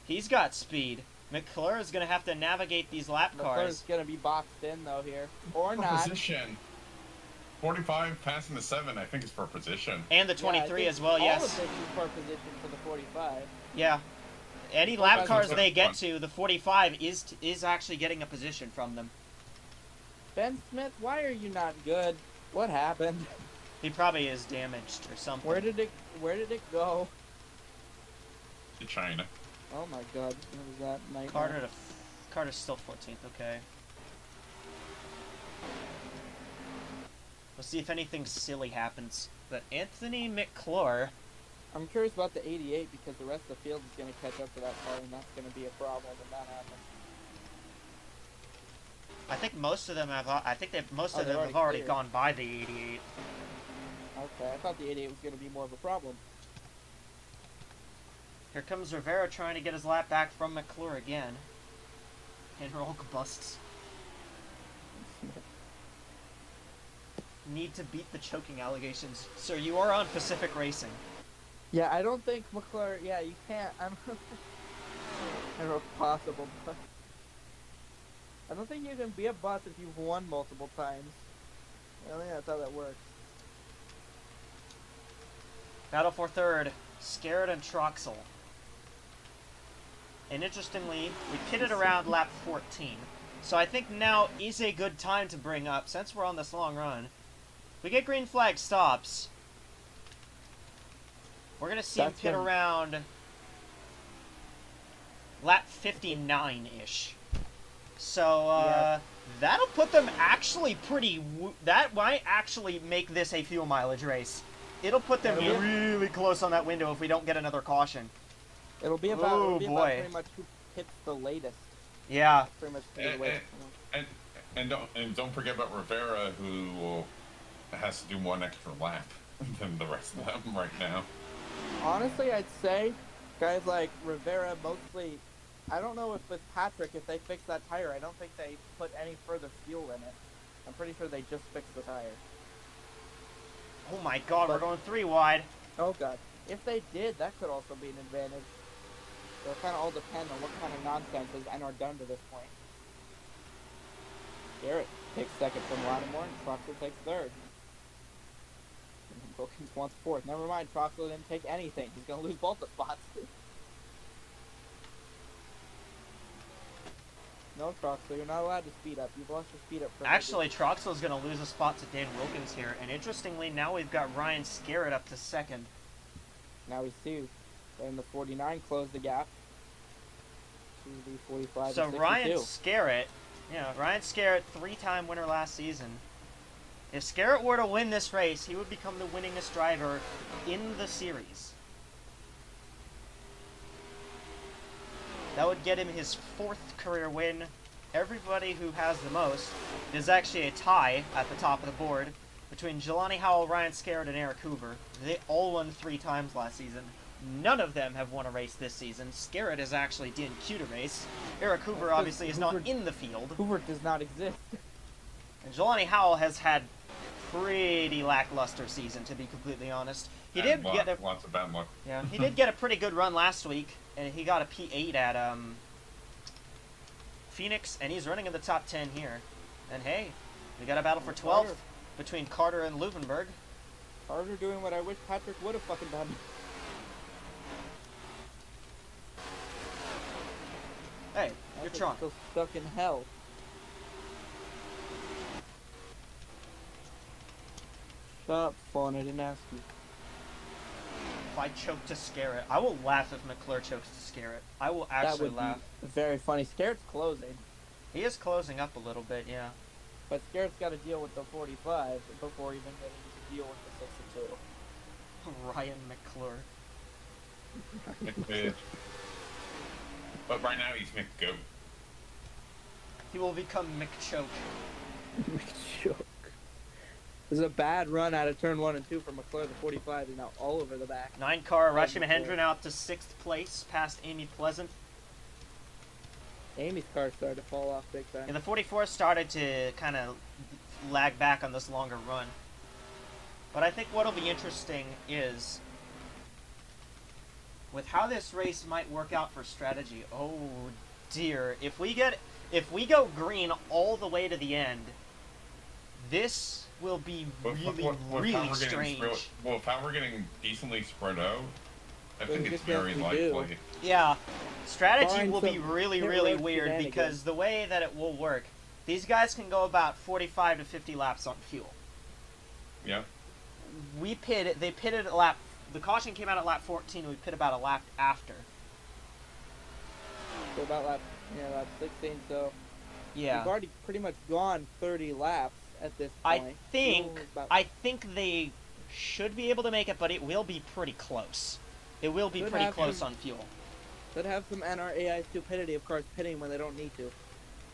He's got speed. McClure is going to have to navigate these lap cars. McClure's going to be boxed in, though, here. Or not. Position. 45 passing the 7, I think, is for position. And the 23 as well, yes. All of this is for position for the 45. Yeah. Any lap cars they get to, the 45 is actually getting a position from them. Ben Smith, why are you not good? What happened? He probably is damaged or something. Where did it go? To China. Oh my god, what was that nightmare? Carter's still 14th, okay. We'll see if anything silly happens. But Anthony McClure... I'm curious about the 88 because the rest of the field is going to catch up to that car, and that's going to be a problem when that happens. I think most of them have. Most of them already have already cleared. gone by the 88. Okay, I thought the 88 was going to be more of a problem. Here comes Rivera trying to get his lap back from McClure again. ENROLC busts. Need to beat the choking allegations. Sir, you are on Pacific Racing. Yeah, I don't think McClure. Yeah, you can't. I don't know if possible, but I don't think you can be a bus if you've won multiple times. I don't think that's how that works. Battle for third, Scarrett and Troxel. And interestingly, we pitted around lap 14. So I think now is a good time to bring up, since we're on this long run, we get green flag stops. We're going to see him pit around lap 59-ish. So, that'll put them actually pretty... that might actually make this a fuel mileage race. It'll put them really close on that window if we don't get another caution. It'll be about, about pretty much who hits the latest. Yeah. Pretty much And don't forget about Rivera, who has to do one extra lap than the rest of them right now. Honestly, I'd say guys like Rivera mostly. I don't know if with Patrick, if they fix that tire, I don't think they put any further fuel in it. I'm pretty sure they just fixed the tire. Oh my god, we're going 3 wide. Oh god. If they did, that could also be an advantage. So it kind of all depends on what kind of nonsense has NR done to this point. Garrett takes second from Lattimore, and Troxel takes third. And Wilkins wants fourth. Never mind, Troxel didn't take anything. He's going to lose both the spots. No, Troxel, you're not allowed to speed up. You've lost your speed up. Actually, Troxel's going to lose a spot to Dan Wilkins here. And interestingly, now we've got Ryan Scarrett up to second. Now he's 2. And the 49 closed the gap to the 45 so and 62. Ryan Scarrett, Ryan Scarrett, 3-time winner last season. If Scarrett were to win this race, he would become the winningest driver in the series. That would get him his 4th career win. Everybody who has the most is actually a tie at the top of the board between Jelani Howell, Ryan Scarrett, and Eric Hoover. They all won 3 times last season. None of them have won a race this season. Scarrett has actually DNQ'd a race. Eric Hoover obviously is not in the field. Hoover does not exist. And Jelani Howell has had pretty lackluster season, to be completely honest. He did get lots of bad luck. Yeah, he did get a pretty good run last week, and he got a P8 at Phoenix, and he's running in the top 10 here. And hey, we got a battle for 12th between Carter and Leuvenberg. Carter doing what I wish Patrick would have fucking done. Hey, you're Tron. Still stuck in hell. Shut up, phone. I didn't ask you. If I choke to scare it, I will laugh if McClure chokes to scare it. I will That actually would laugh. be very funny. Scared's closing, He is closing up a little bit, yeah. but Scared's got to deal with the 45 before even getting to deal with the 62. Ryan McClure. But right now he's McGoat. He will become McChoke. Joke. This is a bad run out of turn 1 and 2 for McClure. The 45 is now all over the back. 9-car Russian McClure. Mahendran out to 6th place, past Amy Pleasant. Amy's car started to fall off big time. And the 44 started to kind of lag back on this longer run. But I think what'll be interesting is with how this race might work out for strategy. Oh dear, if we go green all the way to the end, this will be really strange. Well, if how we're getting decently spread out, I think it's just very as we likely. do. Yeah, strategy Find will be some really pit road weird shenanigans. because the way that it will work, these guys can go about 45 to 50 laps on fuel. Yeah. They pitted at lap, the caution came out at lap 14, we pit about a lap after. So about lap 16, so Yeah. we've already pretty much gone 30 laps at this I point. think, Ooh, about- I think they should be able to make it, but it will be pretty close. It will be Should pretty have close some- on fuel. Could have some NRAI stupidity of cars pitting when they don't need to.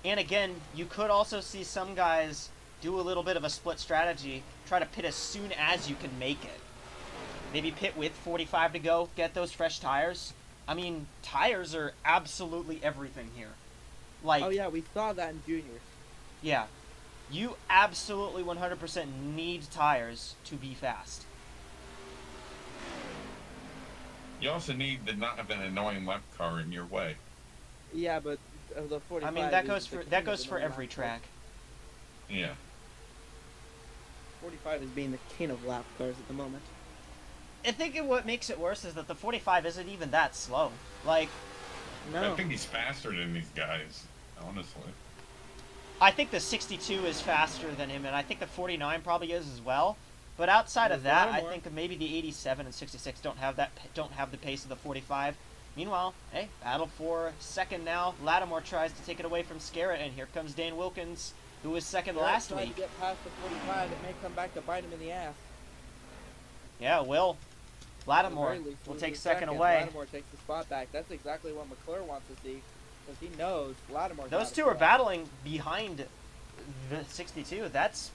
And again, you could also see some guys do a little bit of a split strategy, try to pit as soon as you can make it. Maybe pit with 45 to go, get those fresh tires. I mean, tires are absolutely everything here. Like, Oh yeah, we saw that in juniors. yeah, you absolutely 100% need tires to be fast. You also need to not have an annoying left car in your way. Yeah, but the 45. I mean, that is goes the for king that of goes the for no every lap track. Yeah. 45 is being the king of lap cars at the moment. I think what makes it worse is that the 45 isn't even that slow. Like, No. I think he's faster than these guys, honestly. I think the 62 is faster than him, and I think the 49 probably is as well. But outside of There's that, one I more. think maybe the 87 and 66 don't have the pace of the 45. Meanwhile, hey, battle for second now. Lattimore tries to take it away from Scarrett, and here comes Dan Wilkins, who was second last Tried to week. get past the 45, it may come back to bite him in the ass. Yeah, Will. At Lattimore the very least, will lose take a second away. Lattimore takes the spot back. That's exactly what McClure wants to see, because he knows Lattimore. Those two are battling behind the 62. That's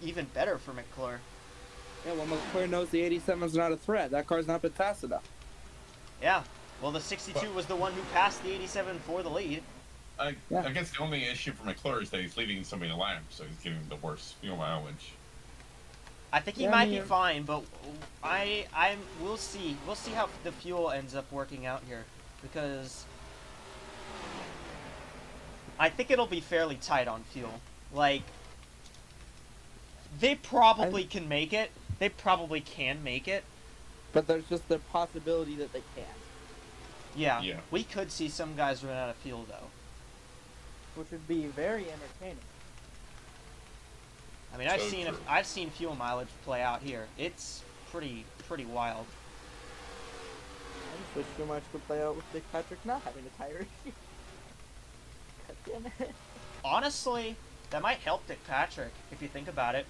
even better for McClure. Yeah, well, McClure knows the 87 is not a threat. That car's not been fast enough. Yeah. Well, the 62 was the one who passed the 87 for the lead. I Yeah. guess the only issue for McClure is that he's leading so many laps, so he's getting the worst fuel mileage. I think he Yeah, might I be mean- fine, but we'll see. We'll see how the fuel ends up working out here, because I think it'll be fairly tight on fuel. Like, they probably can make it. They probably can make it. But there's just the possibility that they can't, Yeah. Yeah. We could see some guys run out of fuel though. which would be very entertaining. I mean, I've So seen true. I've seen fuel mileage play out here. It's pretty wild. I just wish too much could play out with Dick Patrick not having a tire issue. God damn it. Honestly, that might help Dick Patrick if you think about it.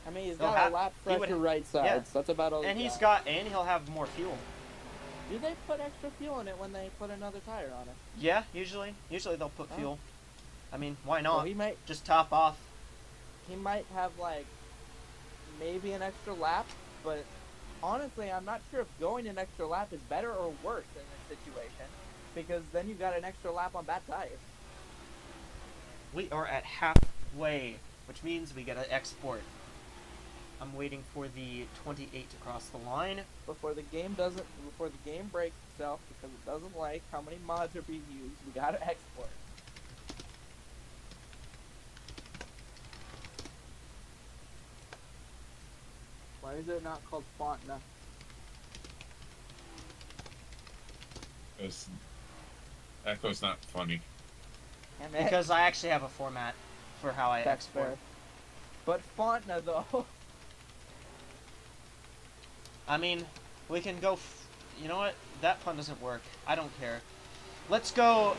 I mean, he's He'll got have- a lap he would- fresher right sides. yeah. That's about all. And he's he'll have more fuel. Do they put extra fuel in it when they put another tire on it? Yeah, usually they'll put Oh. fuel. I mean, why Well, not? he might Just top off. have like maybe an extra lap, but honestly, I'm not sure if going an extra lap is better or worse in this situation, because then you got an extra lap on bad tires. We are at halfway, which means we gotta export. I'm waiting for the 28 to cross the line. Before the game breaks itself, because it doesn't like how many mods are being used, we gotta export. Why is it not called Fontana? Echo's not funny. Damn it. Because I actually have a format for how I That's export. fair. But Fontna though. I mean, we can go. You know what? That pun doesn't work. I don't care. Let's go.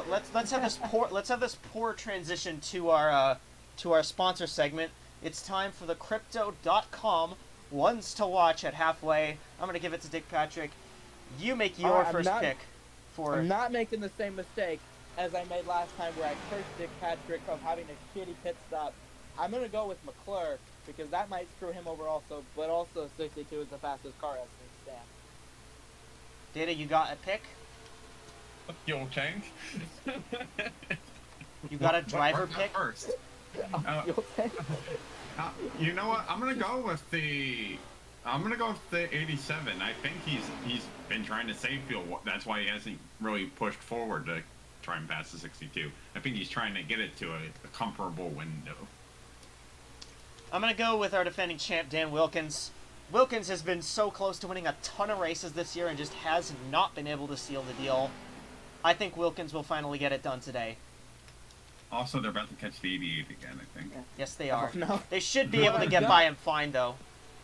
Let's have this poor transition to our sponsor segment. It's time for the Crypto.com ones to watch at halfway. I'm gonna give it to Dick Patrick. You make your first pick. I'm not making the same mistake as I made last time, where I cursed Dick Patrick of having a shitty pit stop. I'm gonna go with McClure because that might screw him over also, but also 62 is the fastest car as things stand. Data, you got a pick? Fuel tank. You got a driver pick? First. You'll take. You know what? I'm gonna go with the 87. I think he's been trying to save fuel. That's why he hasn't really pushed forward to try and pass the 62. I think he's trying to get it to a comfortable window. I'm gonna go with our defending champ, Dan Wilkins. Wilkins has been so close to winning a ton of races this year and just has not been able to seal the deal. I think Wilkins will finally get it done today. Also, they're about to catch the 88 again, I think. Yeah. Yes, they are. Oh, no. They should be able to get by him fine, though.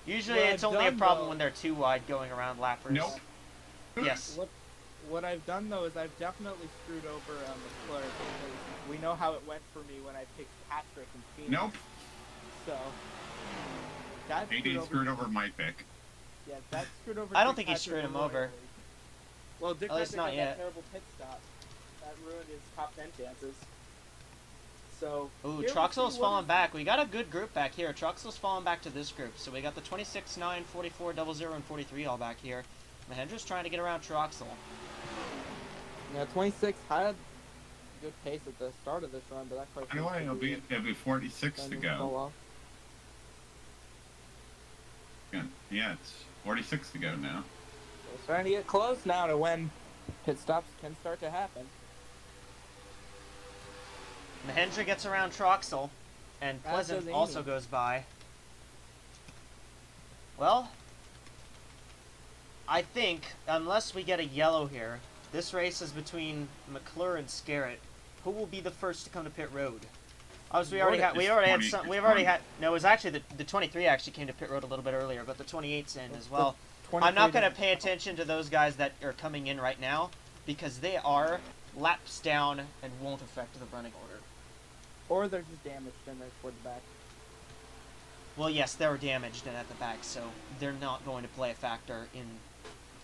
Usually What it's I've only a done, problem though- when they're too wide going around lappers. Nope. Yes. What I've done though is I've definitely screwed over McClure because we know how it went for me when I picked Patrick and Phoenix. Nope. So that 88 screwed over my pick. Yeah, that screwed over. I don't Dick think he Patrick screwed him royally. over. Well, Dick At least Patrick not had yet. that terrible pit stop. That ruined his top 10 chances. So. Ooh, here we Troxel's see what falling is- back. We got a good group back here. Troxel's falling back to this group. So we got the 26, 9, 44, 00, and 43 all back here. Mahendra's trying to get around Troxel. Yeah, 26 had good pace at the start of this run, but that car. Anyway, it'll be 46 to go. Yeah, it's 46 to go now. It's starting to get close now to when pit stops can start to happen. Mahendra gets around Troxel, and As Pleasant does also Amy. goes by. Well, I think, unless we get a yellow here, this race is between McClure and Scarrett. Who will be the first to come to pit road? We already had some. We've already had. No, it was actually the 23 actually came to pit road a little bit earlier, but the 28's in as well. I'm not going to pay attention to those guys that are coming in right now because they are laps down and won't affect the running order. Or they're just damaged and they're toward the back. Well, yes, they were damaged and at the back, so they're not going to play a factor in.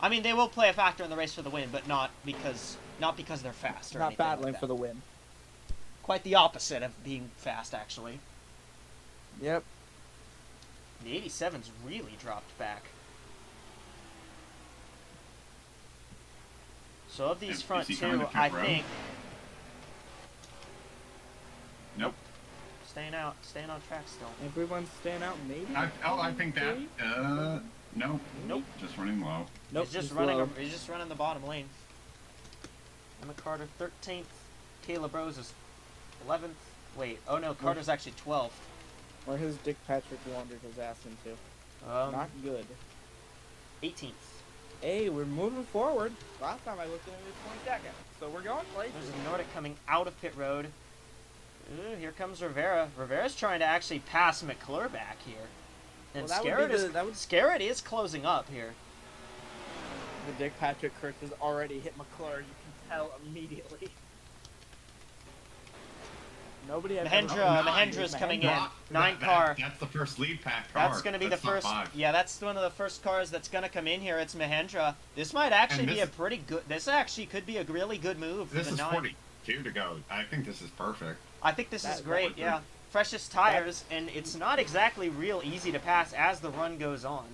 I mean, they will play a factor in the race for the win, but not because they're fast or Not anything battling like that. for the win. Quite the opposite of being fast, actually. Yep. The 87's really dropped back. So of these Is front he coming two, to pit I road? think Nope. staying on track still. Everyone's staying out, maybe? I think that. Nope. Nope. Just running low. Nope, He's just low. running the bottom lane. Emma Carter 13th. Caleb Rose is 11th. Wait, oh no, Carter's actually 12th. Or his Dick Patrick wandered his ass into. Not good. 18th. Hey, we're moving forward. Last time I looked at it was 22nd. So we're going places. There's a Nordic coming out of pit road. Ooh, here comes Rivera. Rivera's trying to actually pass McClure back here. And Well, Scarrett is closing up here. The Dick Patrick curse has already hit McClure. You can tell immediately. Nobody has Mahendra's coming in. 9 car. That's the first lead pack car. That's going to be the That's not first. 5. Yeah, that's one of the first cars that's going to come in here. It's Mahendra. This might actually be a pretty good. This actually could be a really good move for This the is 9. 42 to go. I think this is perfect. I think this is That great. would Yeah, freshest tires, and it's not exactly real easy to pass as the run goes on.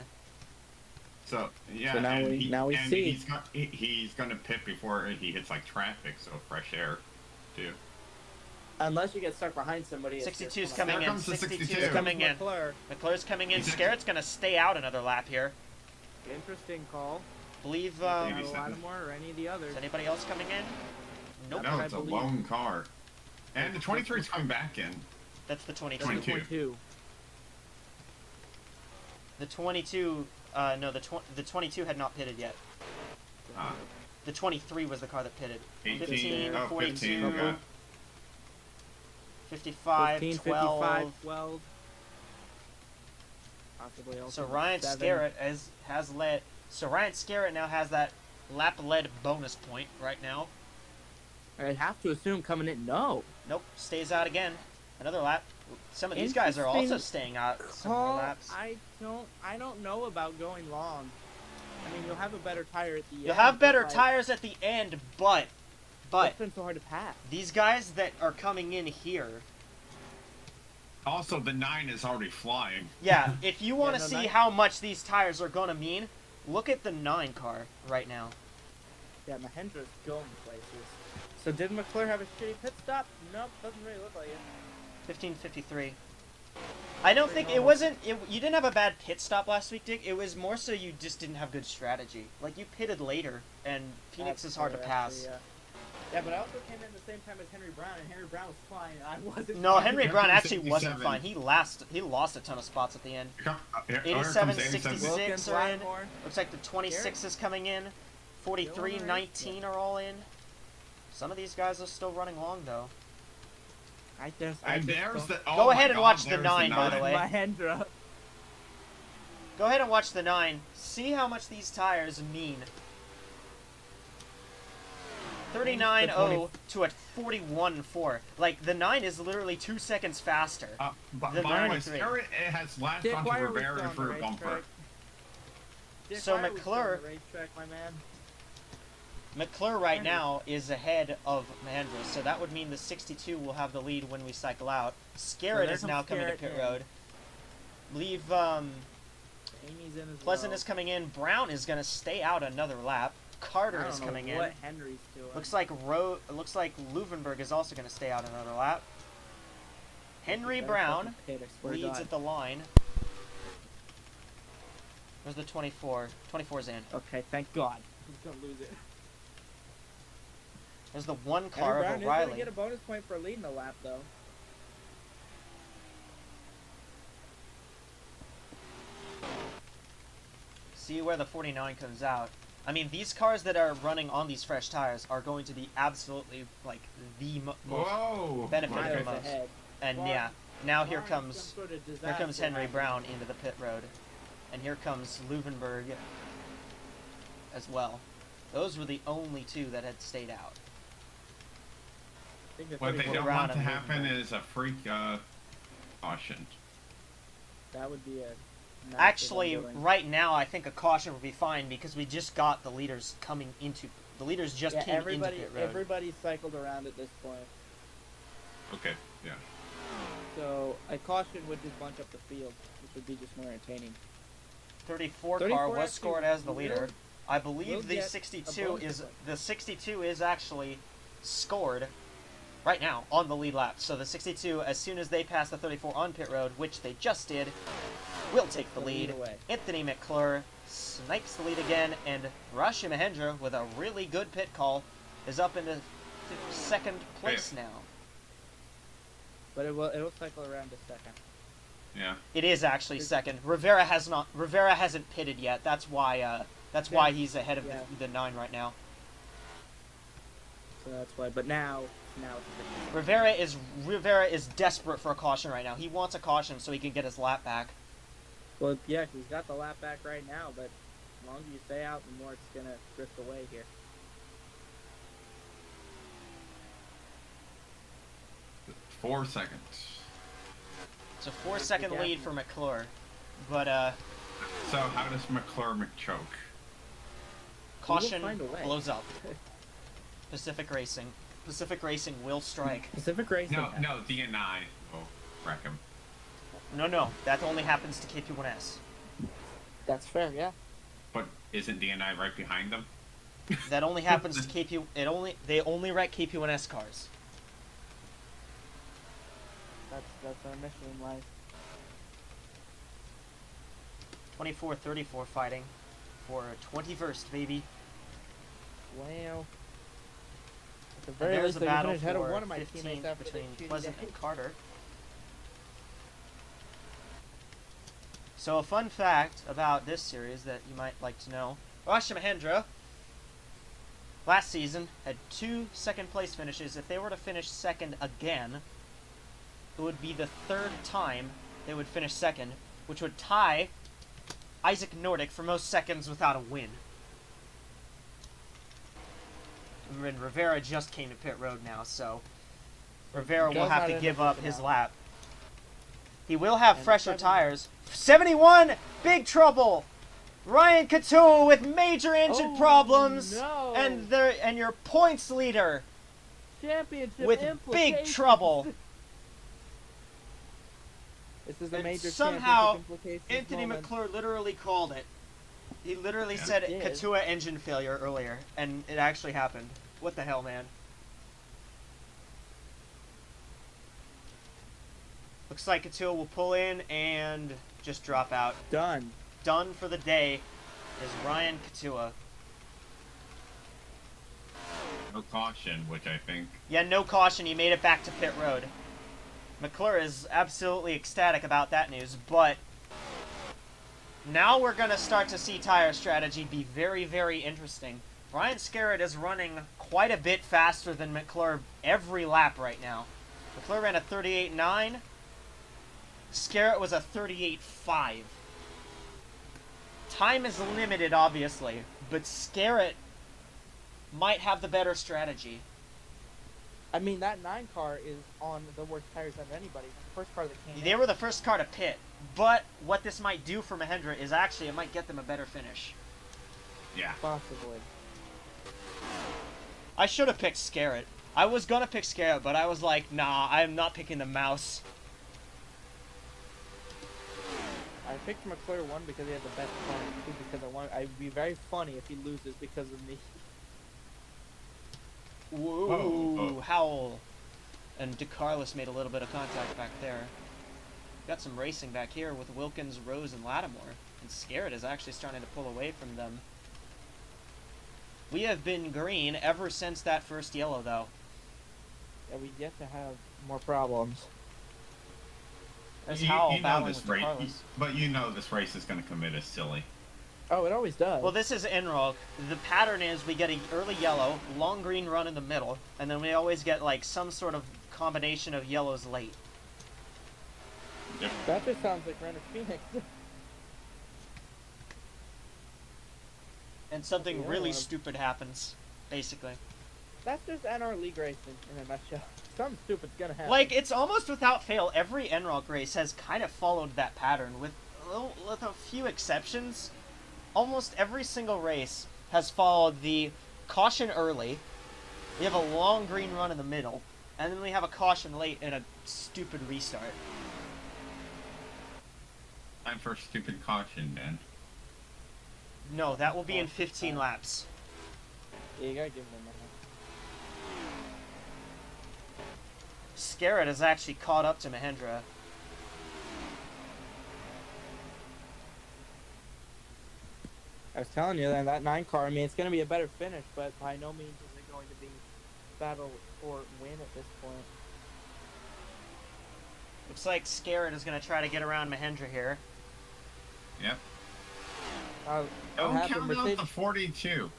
So yeah, So now and we and see. he's gonna pit before he hits like traffic, so fresh air, too. Unless you get stuck behind somebody. it's 62's just coming There in. comes the 62's 62. coming in. McClure. McClure's coming in. He's Scarrett's going to stay out another lap here. Interesting call. Believe. Not Maybe Lattimore or any of the others. Is anybody else coming in? Nope. No, I it's a believe. lone car, and the 23 is coming back in. That's the 22. 22. 22. The 22. No, the 22 had not pitted yet. Ah. The 23 was the car that pitted. 18, 15, oh, 42, 15, okay. 55, 15, 12. 55, 12. Possibly also So Ryan 7. Scarrett has led. So Ryan Scarrett now has that lap lead bonus point right now. I'd have to assume coming in. No. Nope, stays out again. Another lap. Some of these guys are also Interesting staying out some more Call. laps. I don't know about going long. I mean, you'll have a better tire at the end. You'll have better but, like, tires at the end, but it's been so hard to pass. these guys that are coming in here. Also, the 9 is already flying. Yeah, if you want to no, see 9. how much these tires are gonna mean, look at the 9 car right now. Yeah, Mahendra's going places. So did McClure have a shitty pit stop? Nope, doesn't really look like it. 15:53. I don't think it wasn't. You didn't have a bad pit stop last week, Dick. It was more so you just didn't have good strategy. Like you pitted later, and Phoenix is hard to fair, pass. actually, yeah, but I also came in the same time as Henry Brown, and Henry Brown was flying, and I wasn't. No, flying. Henry Brown actually wasn't 57. fine. He lost a ton of spots at the end. Here 87, comes 87. 66 Wilkins, are in. Blackmore. Looks like the 26 is coming in. 43, Still 19 are all in. Some of these guys are still running long though. I And just there's don't- the. Oh Go my ahead and God, watch the there's 9, by the 9. way. Mahendra. Go ahead and watch the 9. See how much these tires mean. 39.0 to a 41.4. Like, the 9 is literally 2 seconds faster. But The by the way, 93. Scarrett has latched Dick, onto why are we Rivera still on for the a bumper. racetrack? Dick, So why are we still on McClure- the racetrack, my man? McClure right now is ahead of Mahendra, so that would mean the 62 will have the lead when we cycle out. Scarrett there is now comes coming to Scarrett pit in. road. Leave, Amy's in as Pleasant well. is coming in. Brown is going to stay out another lap. Carter I don't is know coming what in. Henry's doing. Looks like Luvenberg is also going to stay out another lap. Henry Better Brown fucking pit, I swear to leads God. at the line. Where's the 24? 24's in. Okay, thank God. He's gonna lose it. There's the one Henry car Brown of is gonna O'Reilly. get a bonus point for leading the lap, though. See where the 49 comes out. I mean, these cars that are running on these fresh tires are going to be absolutely, like, the most Whoa! benefited Miles the most. ahead. And Bar- yeah, now here barring comes some sort of Here disaster comes Henry happening. Brown into the pit road. And here comes Luvenberg as well. Those were the only two that had stayed out. I think the What they 34 don't Brown want to and happen Luvenberg. is a freak caution. That would be a massive Actually, undoing. right now, I think a caution would be fine because we just got the leaders coming into... The leaders just Yeah, came into everybody, pit road. everybody cycled around at this point. Okay, yeah. So a caution would just bunch up the field, which would be just more entertaining. 34 car 34 was actually scored as the leader. will- I will believe the get a 62 bonus is... point. The 62 is actually scored right now on the lead lap. So the 62, as soon as they pass the 34 on pit road, which they just did, will take the The lead lead. away. Anthony McClure snipes the lead again, and Rashi Mahendra, with a really good pit call, is up into second place now. But it'll cycle around a second. Yeah. It is actually second. Rivera hasn't pitted yet. That's why he's ahead of Yeah. the 9 right now. So that's why. But now it's Rivera is desperate for a caution right now. He wants a caution so he can get his lap back. well, yeah, 'cause he's got the lap back right now. But the longer you stay out, the more it's gonna drift away here. Four seconds. It's a 4-second lead for McClure, but So how does McClure McChoke? caution find a way. blows up. Pacific Racing will strike. Pacific Racing. No, DNI will wreck him. No, that only happens to KP1S. That's fair. Yeah. But isn't DNI right behind them? That only happens to KP. They only wreck KP1S cars. That's our mission in life. 24-34 fighting for 21st, baby. Wow. At the And very there's least, a they battle finished ahead of for one of my 15th teammates after between they shooting Pleasant down. and Carter. So a fun fact about this series that you might like to know: Rashi Mahendra last season had 2 second-place finishes. If they were to finish second again, it would be the 3rd time they would finish second, which would tie Isaac Nordic for most seconds without a win. And Rivera just came to pit road now, so Rivera will have to give up his lap. He will have fresher tires. 71, big trouble. Ryan Couture with major engine problems, no. and your points leader Championship with big trouble. This is a And major somehow, championship implications Anthony moment. McClure literally called it. He literally said He did. Couture engine failure earlier, and it actually happened. What the hell, man? Looks like Couture will pull in and just drop out. Done. Done for the day is Ryan Couture. No caution, which I think. Yeah, no caution. He made it back to pit road. McClure is absolutely ecstatic about that news, but now we're going to start to see tire strategy be very, very interesting. Ryan Scarrett is running quite a bit faster than McClure every lap right now. McClure ran a 38.9. Scarrett was a 38.5. Time is limited, obviously, but Scarrett might have the better strategy. I mean, that 9 car is on the worst tires out of anybody. The first car that came They in. were the first car to pit, but what this might do for Mahindra is actually it might get them a better finish. Yeah. Possibly. I should have picked Scarrett. I was gonna pick Scarrett, but I was like, nah, I'm not picking the mouse. I picked McClure 1 because he had the best car, and 2 because I'd be very funny if he loses because of me. Whoa, Whoa. Howell. And DeCarlos made a little bit of contact back there. Got some racing back here with Wilkins, Rose, and Lattimore. And Scarrett is actually starting to pull away from them. We have been green ever since that first yellow, though. Yeah, we yet to have more problems. There's You Howell know battling this with race, DeCarlos. but you know this race is going to commit us silly. Oh, it always does. Well, this is ENROLC. The pattern is we get an early yellow, long green run in the middle, and then we always get like some sort of combination of yellows late. Yep. That just sounds like Renner Phoenix. And something Yeah, really I- stupid happens, basically. That's just NR League racing in a nutshell. Something stupid's gonna happen. Like, it's almost without fail, every ENROLC race has kind of followed that pattern, with a few exceptions. Almost every single race has followed the caution early, we have a long green run in the middle, and then we have a caution late and a stupid restart. Time for stupid caution, man. No, that will be in 15 laps. Yeah, you gotta give them that. Scarrett has actually caught up to Mahindra. I was telling you that 9 car, I mean, it's going to be a better finish, but by no means is it going to be battle or win at this point. Looks like Scarrett is going to try to get around Mahindra here. Yep. What Don't happened? count out Mercedes- the 42.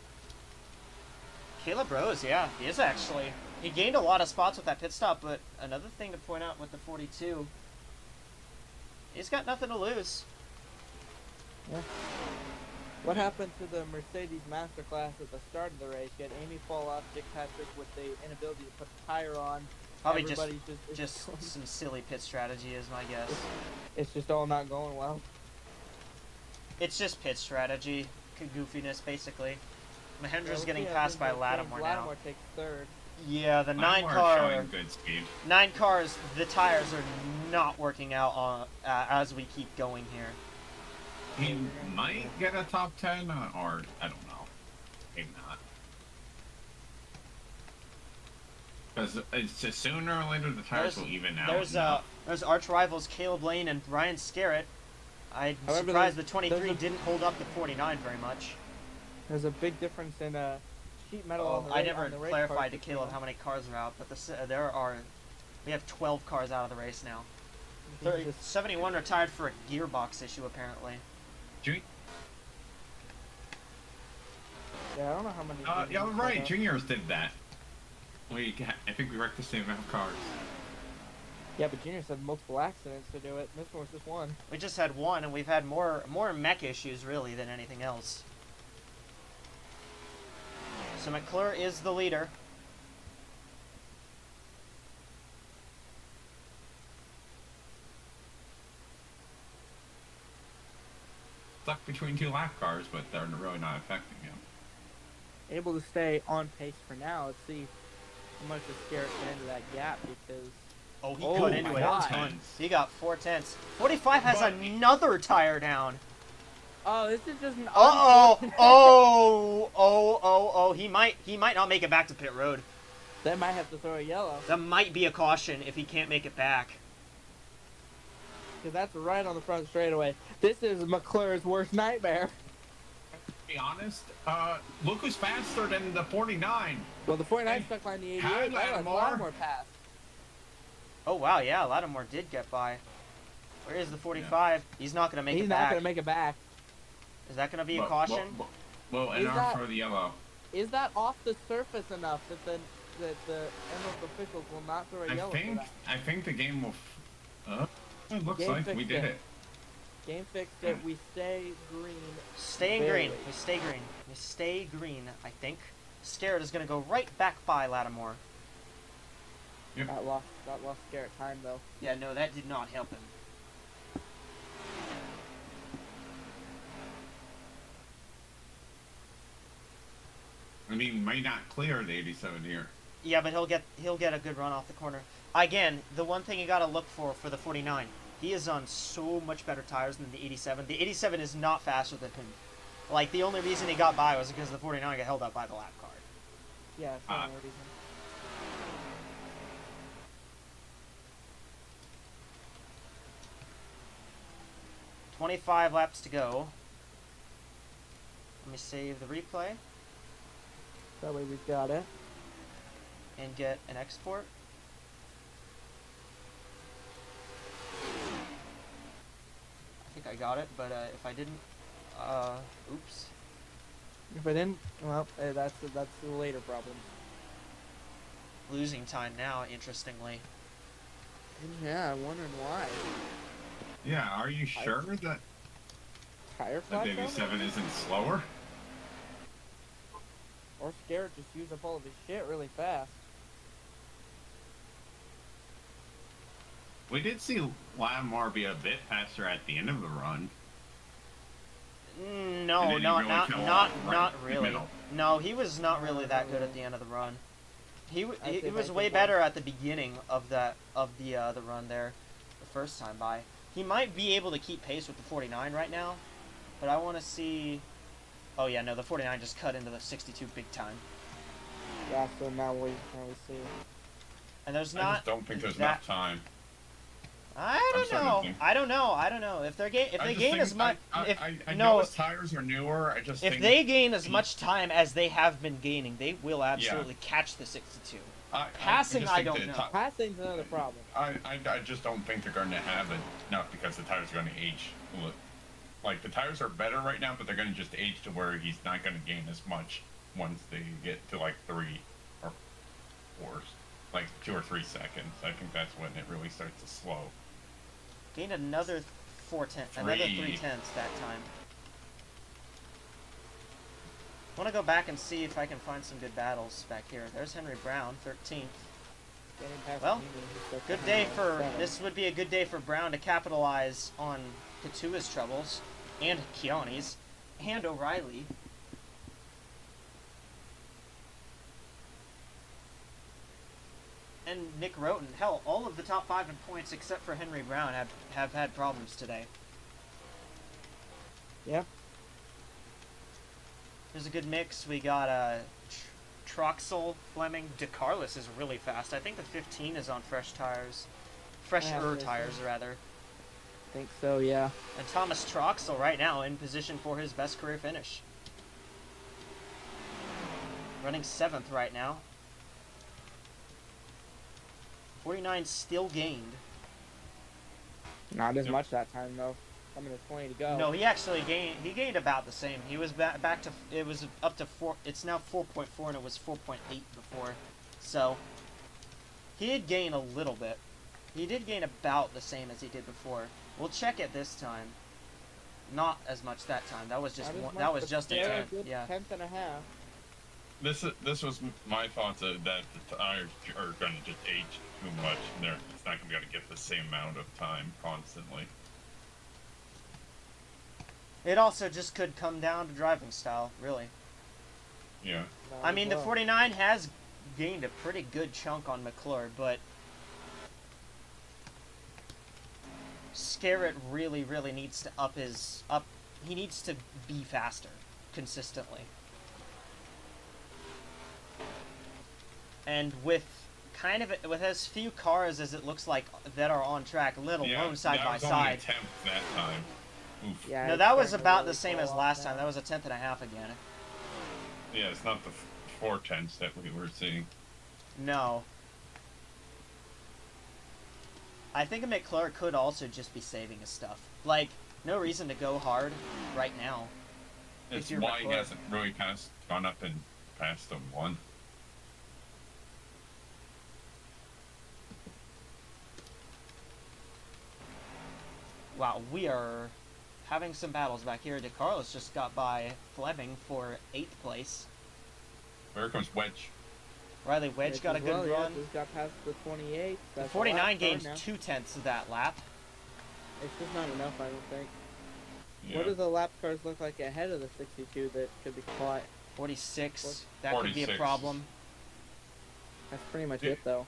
Caleb Rose, yeah, he is actually. He gained a lot of spots with that pit stop, but another thing to point out with the 42, he's got nothing to lose. Yeah. What happened to the Mercedes Masterclass at the start of the race? You had Amy fall off, Dick Patrick with the inability to put the tire on. Probably Everybody's just some silly pit strategy is my guess. It's just all not going well. It's just pit strategy, goofiness basically. Mahindra's Yeah, getting let's see, I passed think by that Lattimore James now. Lattimore takes 3rd. Yeah, the Lattimore is 9 showing good speed. 9 cars, the tires are not working out on as we keep going here. He might get a top 10, or I don't know. Maybe not. Because it's just sooner or later the tires will even out. There's arch rivals Caleb Lane and Ryan Scarrett. I'm However, surprised the there's 23 a- didn't hold up the 49 very much. There's a big difference in sheet metal on the I race. never on the race clarified cars to between Caleb them. how many cars are out, but we have 12 cars out of the race now. 71 retired for a gearbox issue apparently. Yeah, I don't know how many. Yeah, right. Juniors did that. I think we wrecked the same amount of cars. Yeah, but Juniors had multiple accidents to do it. This one was just one. We just had one, and we've had more mech issues really than anything else. So McClure is the leader. Stuck between two lap cars, but they're really not affecting him. Able to stay on pace for now. Let's see how much does Garrett get into that gap because. Oh, he Oh cut into my it. God. He got 4/10. 45 has But- another tire down. Oh, this is just an. Oh, unfortunate- oh, he might not make it back to pit road. They might have to throw a yellow That might be a caution if he can't make it back. because that's right on the front straightaway. This is McClure's worst nightmare. To be honest, look who's faster than the 49. Well, the 49 stuck line the 88. Hi, Lattimore. Lattimore passed. Oh wow, yeah, Lattimore did get by. Where is the 45? He's not gonna make He's it not back. going to make it back. Is that gonna be a caution? Well, Is NR that- for the yellow. Is that off the surface enough that the ENROLC officials will not throw a yellow for that? I think the game will. It looks Game like we fixed did it. it. Game fixed it. We stay green. Stay in Barely. green. We stay green. We stay green, I think. Scared is gonna go right back by Lattimore. Yep. That lost Garrett time though. Yeah, no, that did not help him. I mean, he might not clear the 87 here. Yeah, but he'll get a good run off the corner. Again, the one thing you gotta look for the 49, he is on so much better tires than the 87. The 87 is not faster than him. Like, the only reason he got by was because the 49 got held up by the lap card. Yeah, it's not a reason. 25 laps to go. Let me save the replay That way we've got it. and get an export. I think I got it, but if I didn't, oops. If I didn't, well, that's the later problem. Losing time now, interestingly. Yeah, I'm wondering why. Yeah, are you sure that Tire the flash on? 87 isn't slower? Or Garrett just used up all of his shit really fast. We did see Lattimore be a bit faster at the end of the run. No, And then he not really not fell not off right not in the really. middle. No, he was not really that good at the end of the run. He I'd say was Mike way was better at the beginning of the run there, the first time by. He might be able to keep pace with the 49 right now, but I want to see. Oh yeah, no, the 49 just cut into the 62 big time, Yeah, so now we see. and there's I not. just don't think there's that- enough time. I don't starting to know. think. I don't know. I don't know if they're if I they just gain think- as much. If I no, know his tires are newer. I just if think they gain as much time as they have been gaining, they will absolutely catch the 62. Passing, just I think don't the know. Passing's another problem. I just don't think they're going to have enough because the tires are going to age. Like the tires are better right now, but they're going to just age to where he's not going to gain as much once they get to like 3 or 4, like 2 or 3 seconds. I think that's when it really starts to slow. Gained another 4/10, another 3/10 that time. I want to go back and see if I can find some good battles back here. There's Henry Brown, 13th. Getting past Well, Newman, he's stuck Good behind day on for 7. this would be a good day for Brown to capitalize on Katua's troubles and Keani's and O'Reilly. And Nick Roten. Hell, all of the top 5 in points except for Henry Brown have had problems today. Yep. There's a good mix. We got Troxel, Fleming. DeCarlos is really fast. I think the 15 is on fresh tires. Fresher Yeah, tires, rather. Think so, yeah. And Thomas Troxel right now in position for his best career finish. Running 7th right now. 49 still gained. Not as Yep. much that time though. I mean, there's 20 to go. No, he actually gained about the same. He was back to, it was up to 4, it's now 4.4 and it was 4.8 before. So, he did gain a little bit. He did gain about the same as he did before. We'll check it this time. Not as much that time. That was just one, that was just a tenth. Yeah. Tenth and a half. This was my thoughts of that the tires are going to just age too much, and it's not going to be able to get the same amount of time constantly. It also just could come down to driving style, really. Yeah. I mean, the 49 has gained a pretty good chunk on McClure, but Scarrett really, really needs to he needs to be faster consistently. And with as few cars as it looks like that are on track, let alone side by side. That was only a tenth that time. Oof. Yeah, No, that was about the same as last time. That was a tenth and a half again. Yeah, it's not the 4/10 that we were seeing. No. I think a McClure could also just be saving his stuff. Like, no reason to go hard right now. It's why he hasn't really gone up and past the 1. Wow, we are having some battles back here. DeCarlos just got by Fleming for 8th place. Here comes Wedge. Riley Wedge got a good run. Yeah, just got past the 28. The 49 gained 2/10 of that lap. It's just not enough, I don't think. Yeah. What do the lap cars look like ahead of the 62 that could be caught? 46. That could be a problem. That's pretty much it, though.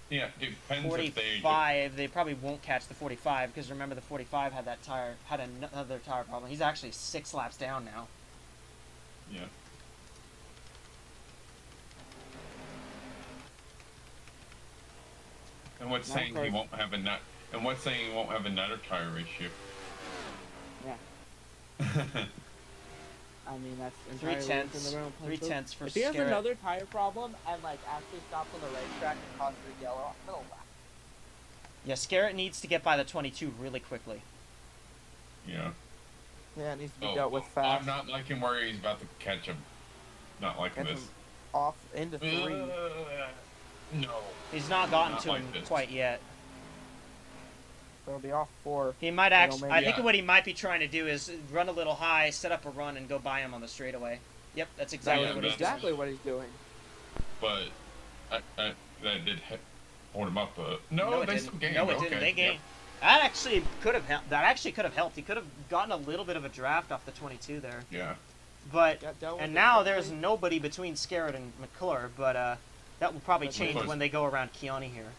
Yeah, it depends 45, they probably won't catch the 45, because remember the 45 had another tire problem. He's actually 6 laps down now. Yeah. And what's saying he won't have a nut? And what's saying he won't have another tire issue? Yeah. I mean, that's entirely 3/10 for If he has Scarrett. another tire problem and like actually stops on the racetrack and causes a yellow, I'm gonna laugh. Yeah, Scarrett needs to get by the 22 really quickly. Yeah. Yeah, it needs to be dealt with fast. I'm not liking where he's about to catch him. Not liking Catch this. him off into 3. No. He's not gotten Not to like him this. quite yet. So it'll be off 4. He might actually. maybe- I think what he might be trying to do is run a little high, set up a run, and go by him on the straightaway. Yep, that's exactly Yeah, what he's that's doing. Exactly what he's doing. But that did hold him up. No, it they didn't. still gained. No, it okay. didn't. They gained. That actually could have helped. That actually could have helped. He could have gotten a little bit of a draft off the 22 there. Yeah. But Got dealt with and it now quickly. there's nobody between Scarrett and McClure. But that will probably That's change close. when they go around Keone here.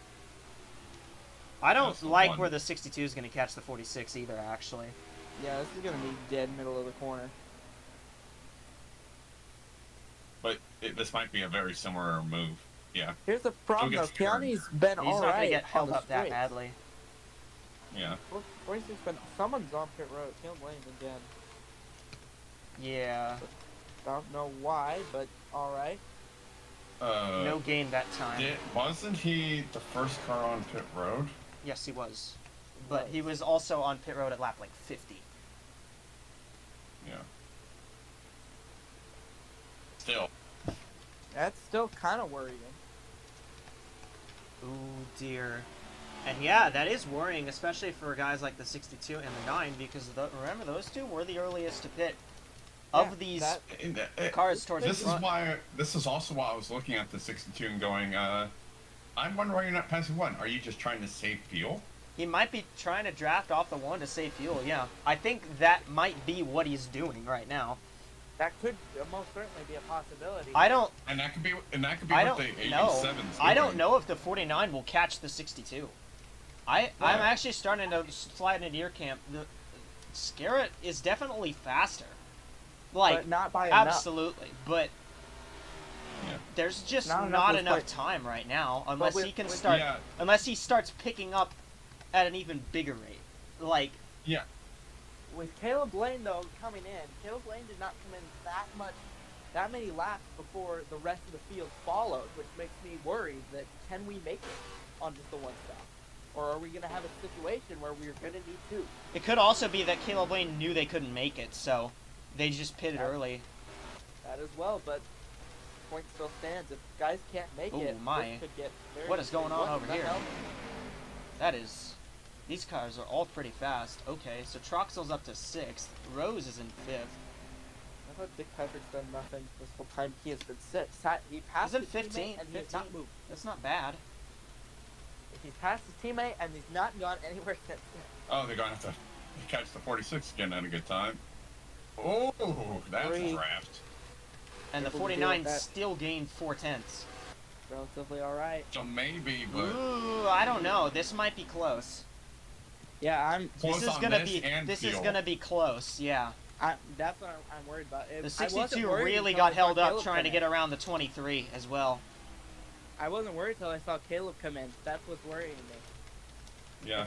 I don't That's the like one. where the 62 is going to catch the 46 either. Actually. Yeah, this is gonna be dead middle of the corner. But this might be a very similar move. Yeah. Here's the problem though. gets turned. Keane's been He's not going alright to get on held the up that straights. badly. Yeah. 46 been someone's on pit road. Caleb Lane again. Yeah. Don't know why, but alright. No gain that time. Wasn't he the first car on pit road? Yes, he was. But he was also on pit road at lap like 50. Yeah. Still. That's still kind of worrying. Ooh, dear. And yeah, that is worrying, especially for guys like the 62 and the 9, because remember, those two were the earliest to pit of Yeah, these that- cars towards This the is front. why. This is also why I was looking at the 62 and going, I wonder why you're not passing 1. Are you just trying to save fuel? He might be trying to draft off the 1 to save fuel, yeah. I think that might be what he's doing right now. That could most certainly be a possibility. I don't And that could be. And that could be I what don't the know. 87's I don't doing. know if the 49 will catch the 62. I'm actually starting to slide into your camp. The Scarrett is definitely faster. Like, but not by enough. absolutely. But Yeah. there's just Not not enough enough with- time right now unless with- he can with- start Yeah. unless he starts picking up at an even bigger rate. Like, Yeah. With Caleb Lane though coming in, Caleb Lane did not come in that many laps before the rest of the field followed, which makes me worried that can we make it on just the one stop? Or are we going to have a situation where we're going to need two? It could also be that Caleb Lane knew they couldn't make it, so they just pitted early. That as well, but point still stands. If guys can't make it, my. this could get very What is going on over the here? hell? That is... These cars are all pretty fast. Okay, so Troxel's up to 6th. Rose is in 5th. I thought Dick Patrick's done nothing this whole time. He has been sit. He passed He's in his 15th. teammate and he has not moved. That's not bad. He's passed his teammate and he's not gone anywhere since. Oh, they're going to have to catch the 46 again at a good time. Oh, that's a draft. And the Careful to deal 49 with that. still gained 4/10. Relatively alright. So maybe, but Ooh, I don't know. This might be close. Yeah, I'm. close This is on gonna this be. and This is fuel. gonna be close. Yeah. That's what I'm worried about. The I wasn't 62 worried really until I got saw held up Caleb trying come to in. get around the 23 as well. I wasn't worried till I saw Caleb come in. That's what's worrying me. Yeah.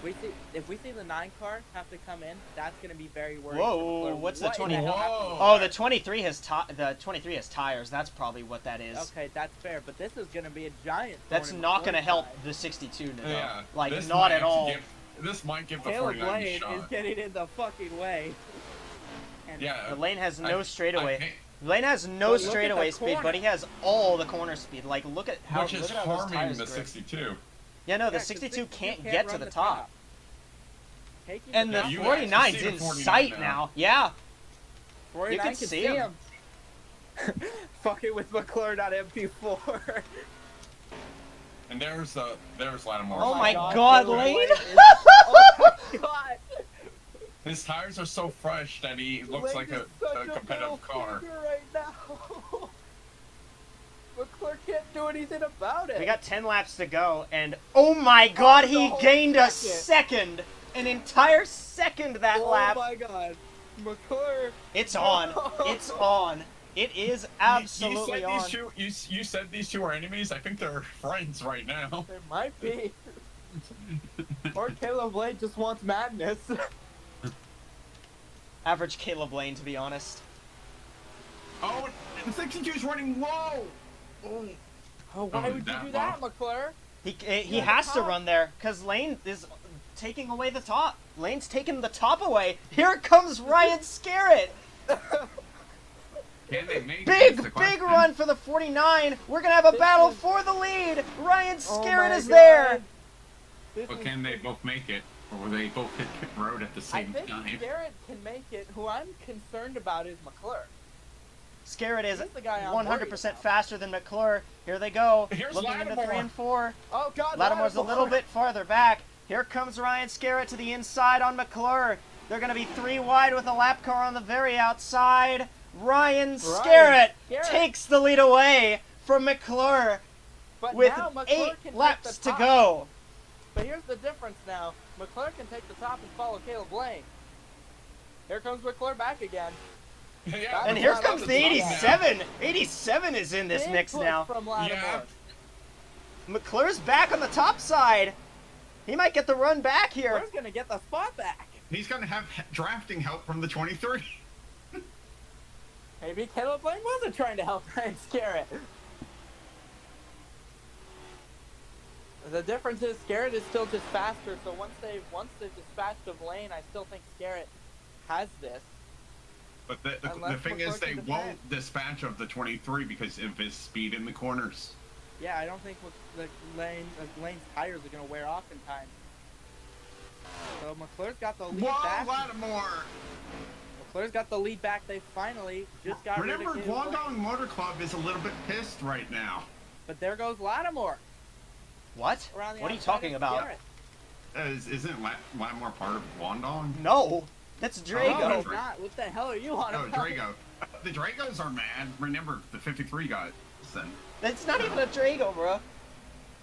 If we see the 9 car have to come in, that's gonna be very worrying. Whoa, for McClure. what's the What in 20? hell happened? Whoa. Oh, the 23 has tires. That's probably what that is. Okay, that's fair, but this is gonna be a giant. That's thorn in not gonna McClure's help side. the 62 though. Yeah. Like this not might at all. this might give the Caleb 49 a Lane shot. is getting in the fucking way. And Yeah. The lane has no I straightaway. hate- Lane has no But look at straightaway the speed, corner. but he has all the corner speed. Like look at how which is look at how those harming tires the grip. 62. Yeah, no, the Yeah, 'cause 62 can't can't get to run the top. Taking And the Yeah, you 49's actually see in the 49 sight now. now. Yeah. 49 can see him. Fucking with McClure on MP4. And there's Lattimore. Oh my God, Caleb Lane. is- oh my god! His tires are so fresh that he looks Lane like a is such competitive middle car. finger right now. McClure can't do anything about it. We got 10 laps to go, and oh my God, the he whole gained a second. second, an entire second that oh lap. my god. McClure. It's on. It's on. It is absolutely you on. said these two, you said these two are enemies. I think they're friends right now. There might be. Or Caleb Lane just wants madness. Average Caleb Lane, to be honest. Oh, the 62 is running low. Oh, why Oh, would you that do that, low. McClure? He the has to top. run there because Lane is taking away the top. Lane's taking the top away. Here comes Ryan Scarrett. Can they make Big, this the big question? run for the 49. We're going to have a This battle is- for the lead. Ryan Oh Scarrett my is God. there. This But is- can they both make it, or will they both hit the road at the I same think time? Garrett can make it. Who I'm concerned about is McClure. Scarrett is He's the guy I'm 100% worried faster than McClure. Here they go. Here's Looking into Lattimore. 3 and 4. Oh God! Lattimore's a little Lattimore. bit farther back. Here comes Ryan Scarrett to the inside on McClure. They're going to be 3 wide with a lap car on the very outside. Ryan Scarrett Scarrett. takes the lead away from McClure But with now McClure 8 can take laps the to top. go. But here's the difference now. McClure can take the top and follow Caleb Lane. Here comes McClure back again. Yeah, And but here we're comes on the top now. 87. 87 is in this Big mix push now. From Lattimore. Yeah. McClure's back on the top side. He might get the run back here. McClure's gonna get the spot back. He's gonna have drafting help from the 23. Maybe Caleb Lane wasn't trying to help Ryan Scarrett. The difference is Scarrett is still just faster, so once they dispatched of Lane, I still think Scarrett has this. But the Unless thing is, McClure they can defend. won't dispatch of the 23 because of his speed in the corners. Yeah, I don't think Lane's tires are gonna wear off in time. So McClure's got the lead Whoa, back. Lattimore! McClure's got the lead back. They finally just got Remember, rid of Caleb Lane. Guangdong Motor Club is a little bit pissed right now. But there goes Lattimore. What? Around the What are you outside talking of about? Scarrett. Isn't Lattimore part of Guangdong? No, that's No, Drago. he's not. What the hell are you on Oh, about? Drago. The Dragos are mad. Remember, the 53 got sent. That's not even a Drago, bro.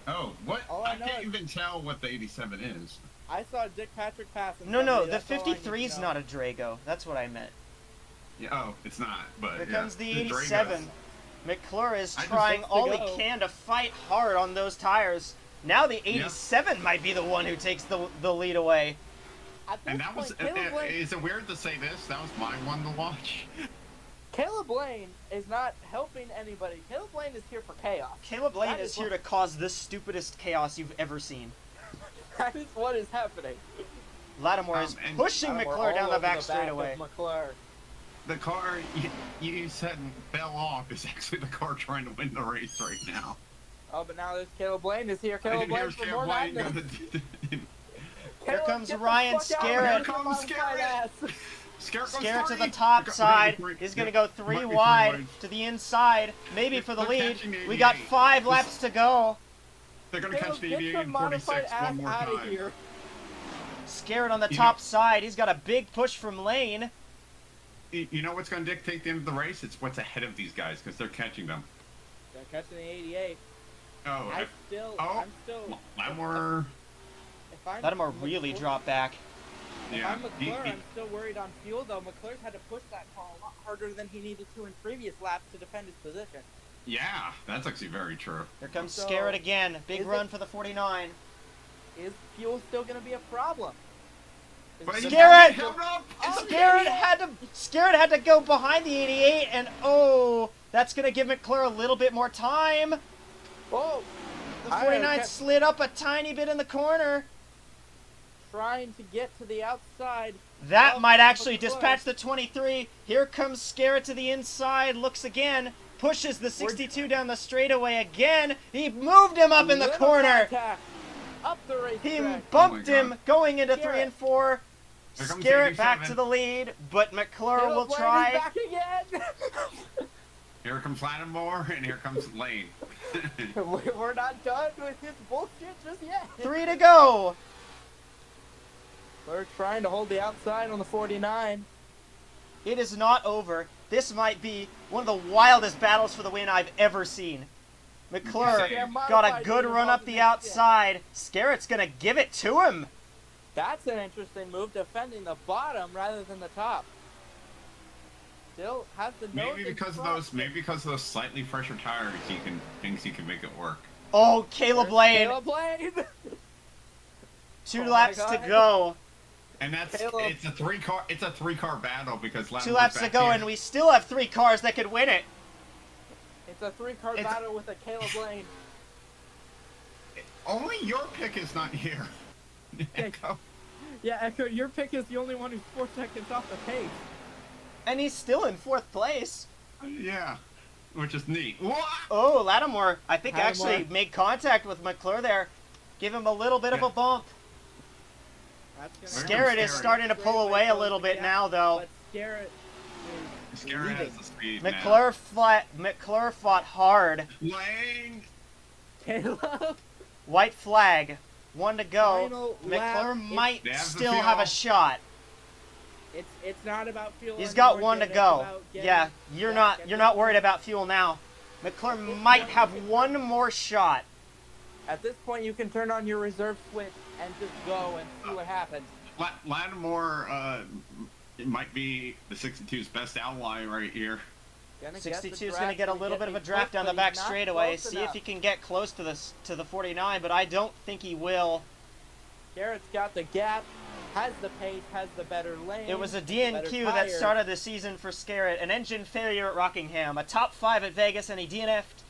Oh, what? All I I know can't is- even tell what the 87 is. I saw Dick Patrick passing. No, somebody. the That's all I need to 53 is know. not a Drago. That's what I meant. Yeah, oh, it's not, but Here yeah. comes the Dragos. 87. McClure is I just trying looks to all go. he can to fight hard on those tires. Now the 87 might be the one who takes the lead away. At this And that point, was, Caleb Lane, is it weird to say this? That was my one to watch. Caleb Lane is not helping anybody. Caleb Lane is here for chaos. Caleb Lane That is is here what- to cause the stupidest chaos you've ever seen. That is what is happening. Lattimore is and pushing We're McClure all down the over back back straightaway. of McClure. The car you said fell off is actually the car trying to win the race right now. Oh, but now there's Caleb Blaine is here. Caleb Blaine Here's for Cam more Blaine. madness. Here Caleb, comes get the Ryan fuck out of Scarrett. here, Here comes modified Scarrett. ass. Scarrett to the three. top We're side. three. He's going to Yep. go Might be 3 three wide ways. to the inside, maybe for the They're lead. catching We got 88. 5 laps to go. They're going to Caleb, catch the get 88 your and modified 46 ass one more out of time. here. Scarrett on the You top know- side. He's got a big push from Lane. You know what's going to dictate the end of the race? It's what's ahead of these guys because they're catching them. They're catching the 88. Oh, I'm still. Lattimore. If I'm Lattimore really McClure- dropped back. If Yeah. I'm McClure, I'm still worried on fuel though. McClure's had to push that car a lot harder than he needed to in previous laps to defend his position. Yeah, that's actually very true. Here comes So, Scarrett again. Big is run it- for the 49. Is fuel still going to be a problem? Is But it- he's Scarrett! coming up. Oh, Scarrett had to go behind the 88, and oh, that's going to give McClure a little bit more time. Oh, The I 49 kept slid up a tiny bit in the corner. trying to get to the outside. That Oh, might actually McClure. dispatch the 23. Here comes Scarrett to the inside, looks again, pushes the 62 down the straightaway again. He moved him up in the Little corner. contact Up the He racetrack. bumped Oh my him God. going into 3 Scarrett. and 4. Here comes Scarrett back 87. to the lead, but McClure Caleb will Blaine try. is back again. Here comes Lattimore, and here comes Lane. We're not done with this bullshit just yet. 3 to go. We're trying to hold the outside on the 49. It is not over. This might be one of the wildest battles for the win I've ever seen. McClure Yeah, got a good run up the outside. Scarrett's going to give it to him. That's an interesting move, defending the bottom rather than the top. Still has the nose Maybe in because of front. those. Maybe because of those slightly fresher tires, thinks he can make it work. Oh, Caleb There's Lane. Caleb Blaine. 2 Oh my laps to God. go. And that's Caleb. it's a three car battle because 2 Lattimore's laps to back go, here. and we still have 3 cars that could win it. It's a 3-car It's- battle with a Caleb Blaine. Only your pick is not here. Echo. Yeah, Echo, your pick is the only one who's 4 seconds off the pace. And he's still in 4th place. Yeah, which is neat. What? Oh, Lattimore, I think Lattimore. actually made contact with McClure there. Give him a little bit of Yeah. a bump. That's There Scarrett comes is Scarrett. starting to pull away a little bit now, though. But Scarrett is Scarrett has leading. the speed McClure fought hard. now. Lane. Caleb. White flag. 1 to go. Final McClure lap. might They have the still have a fuel. shot. It's not about fuel. He's got anymore, 1 to kid. It's go. about getting Yeah, you're back not at you're this not worried point. about fuel now. McClure might have 1 more shot. At this point, you can turn on your reserve switch and just go and see what happens. Lattimore it might be the 62's best ally right here. 62 is going to get a little bit of a draft down the back straightaway. See if he can get close to the 49, but I don't think he will. Garrett's got the gap, has the pace, has the better lane. It was a better DNQ that tire. started the season for Scarrett. An engine failure at Rockingham. A top 5 at Vegas, and he DNF'd.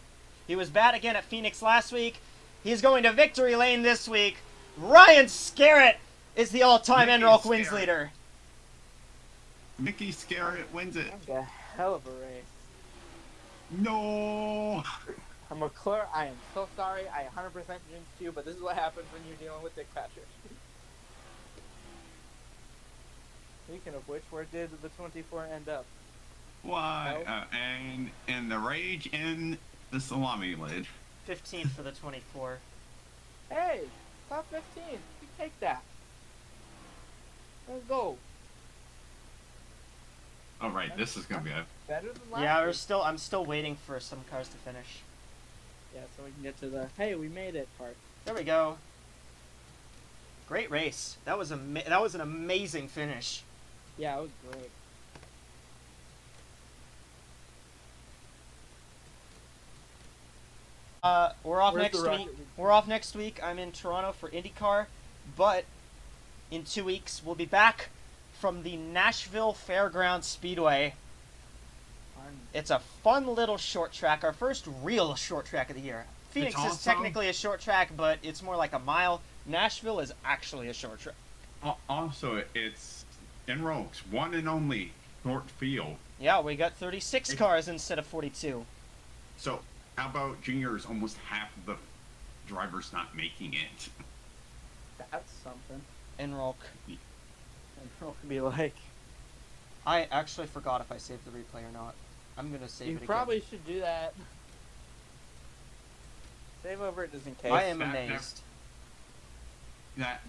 He was bad again at Phoenix last week. He's going to victory lane this week. Ryan Scarrett is the all-time Nicky ENROLC wins Scarrett. leader. Mickey Scarrett wins it. That was a hell of a race. No. McClure, I am so sorry. I 100% jinxed you, but this is what happens when you're dealing with Dick Patrick. Speaking of which, where did the 24 end up? Why? No. And the rage in the salami lid. 15th for the 24. Hey, top 15. You take that. Let's go. All right, this is gonna be a. Better than last Yeah, week. I'm still waiting for some cars to finish. Yeah, so we can get to the hey, we made it part. There we go. Great race. That was an amazing finish. Yeah, it was great. We're off Where's next the week. Rocket League? We're off next week. I'm in Toronto for IndyCar, but in 2 weeks we'll be back from the Nashville Fairgrounds Speedway. It's a fun little short track, our first real short track of the year. Phoenix is also- technically a short track, but it's more like a mile. Nashville is actually a short track. Also, it's ENROLC's one and only short field. Yeah, we got 36 cars instead of 42. So, how about juniors? Almost half of the drivers not making it. That's something. ENROLC. And it'll be like, I actually forgot if I saved the replay or not. I'm gonna save you it again. probably should do that. Save over it just in case. I am That- amazed. That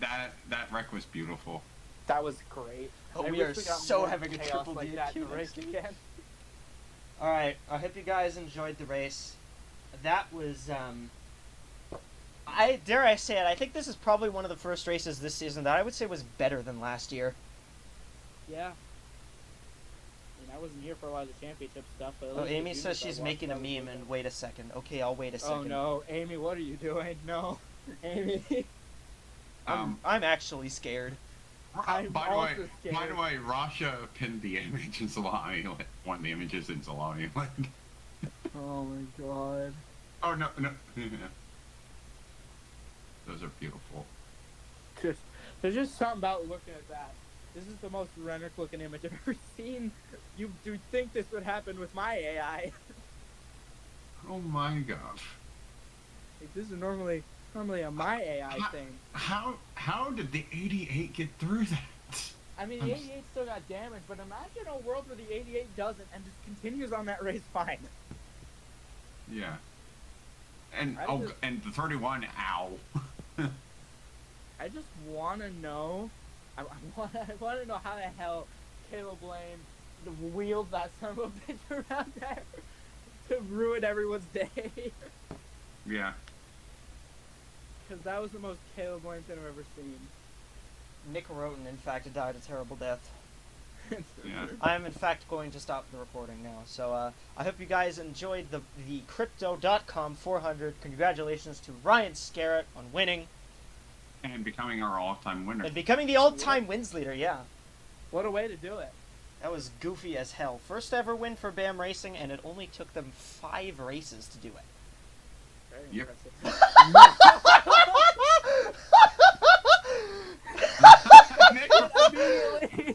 wreck was beautiful. That was great. Oh, I we wish are got so more having a chaos triple like D that in the queue race next again. Alright, I hope you guys enjoyed the race. That was, dare I say it, I think this is probably one of the first races this season that I would say was better than last year. Yeah. I mean, I wasn't here for a lot of the championship stuff, but at Oh, least the Amy juniors says I she's watched, making a that was meme, good. and wait a second. Okay, I'll wait a second. Oh no, Amy, what are you doing? No, Amy. I'm actually scared. I'm By also the way, scared. Rasha pinned the image in Salami, one of the images in Salami. Oh my god. Oh no. Those are beautiful. There's just something about looking at that. This is the most Renrick looking image I've ever seen. You do think this would happen with my AI? Oh my gosh. Like, this is normally a my AI thing. How did the 88 get through that? I mean, the 88 still got damaged, but imagine a world where the 88 doesn't and just continues on that race fine. Yeah. And I and the 31, ow. I just want to know. I want to know how the hell Caleb Lane wheeled that son of a bitch around there to ruin everyone's day. Yeah. Because that was the most Caleb Lane thing I've ever seen. Nick Roten, in fact, died a terrible death. Yeah. I am, in fact, going to stop the recording now. So, I hope you guys enjoyed the Crypto.com 400. Congratulations to Ryan Scarrett on winning. And becoming our all-time winner. And becoming the all-time wins leader, yeah. What a way to do it. That was goofy as hell. First ever win for BAM Racing, and it only took them 5 races to do it. Very Yep.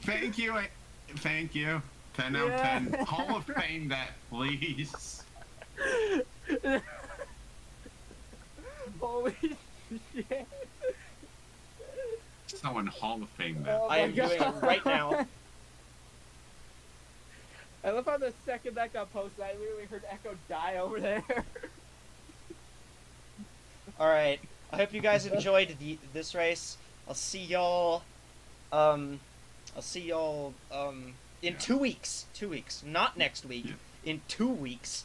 Immediately. Thank you. 10 out of 10. Hall of Fame that, please. Holy shit. Someone Hall of Fame that. Oh I my am doing it God. right now. I love how the second that got posted, I literally heard Echo die over there. Alright, I hope you guys enjoyed this race. I'll see y'all, in 2 weeks. 2 weeks. Not next week. Yeah. In 2 weeks.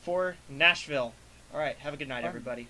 For Nashville. Alright, have a good night, everybody.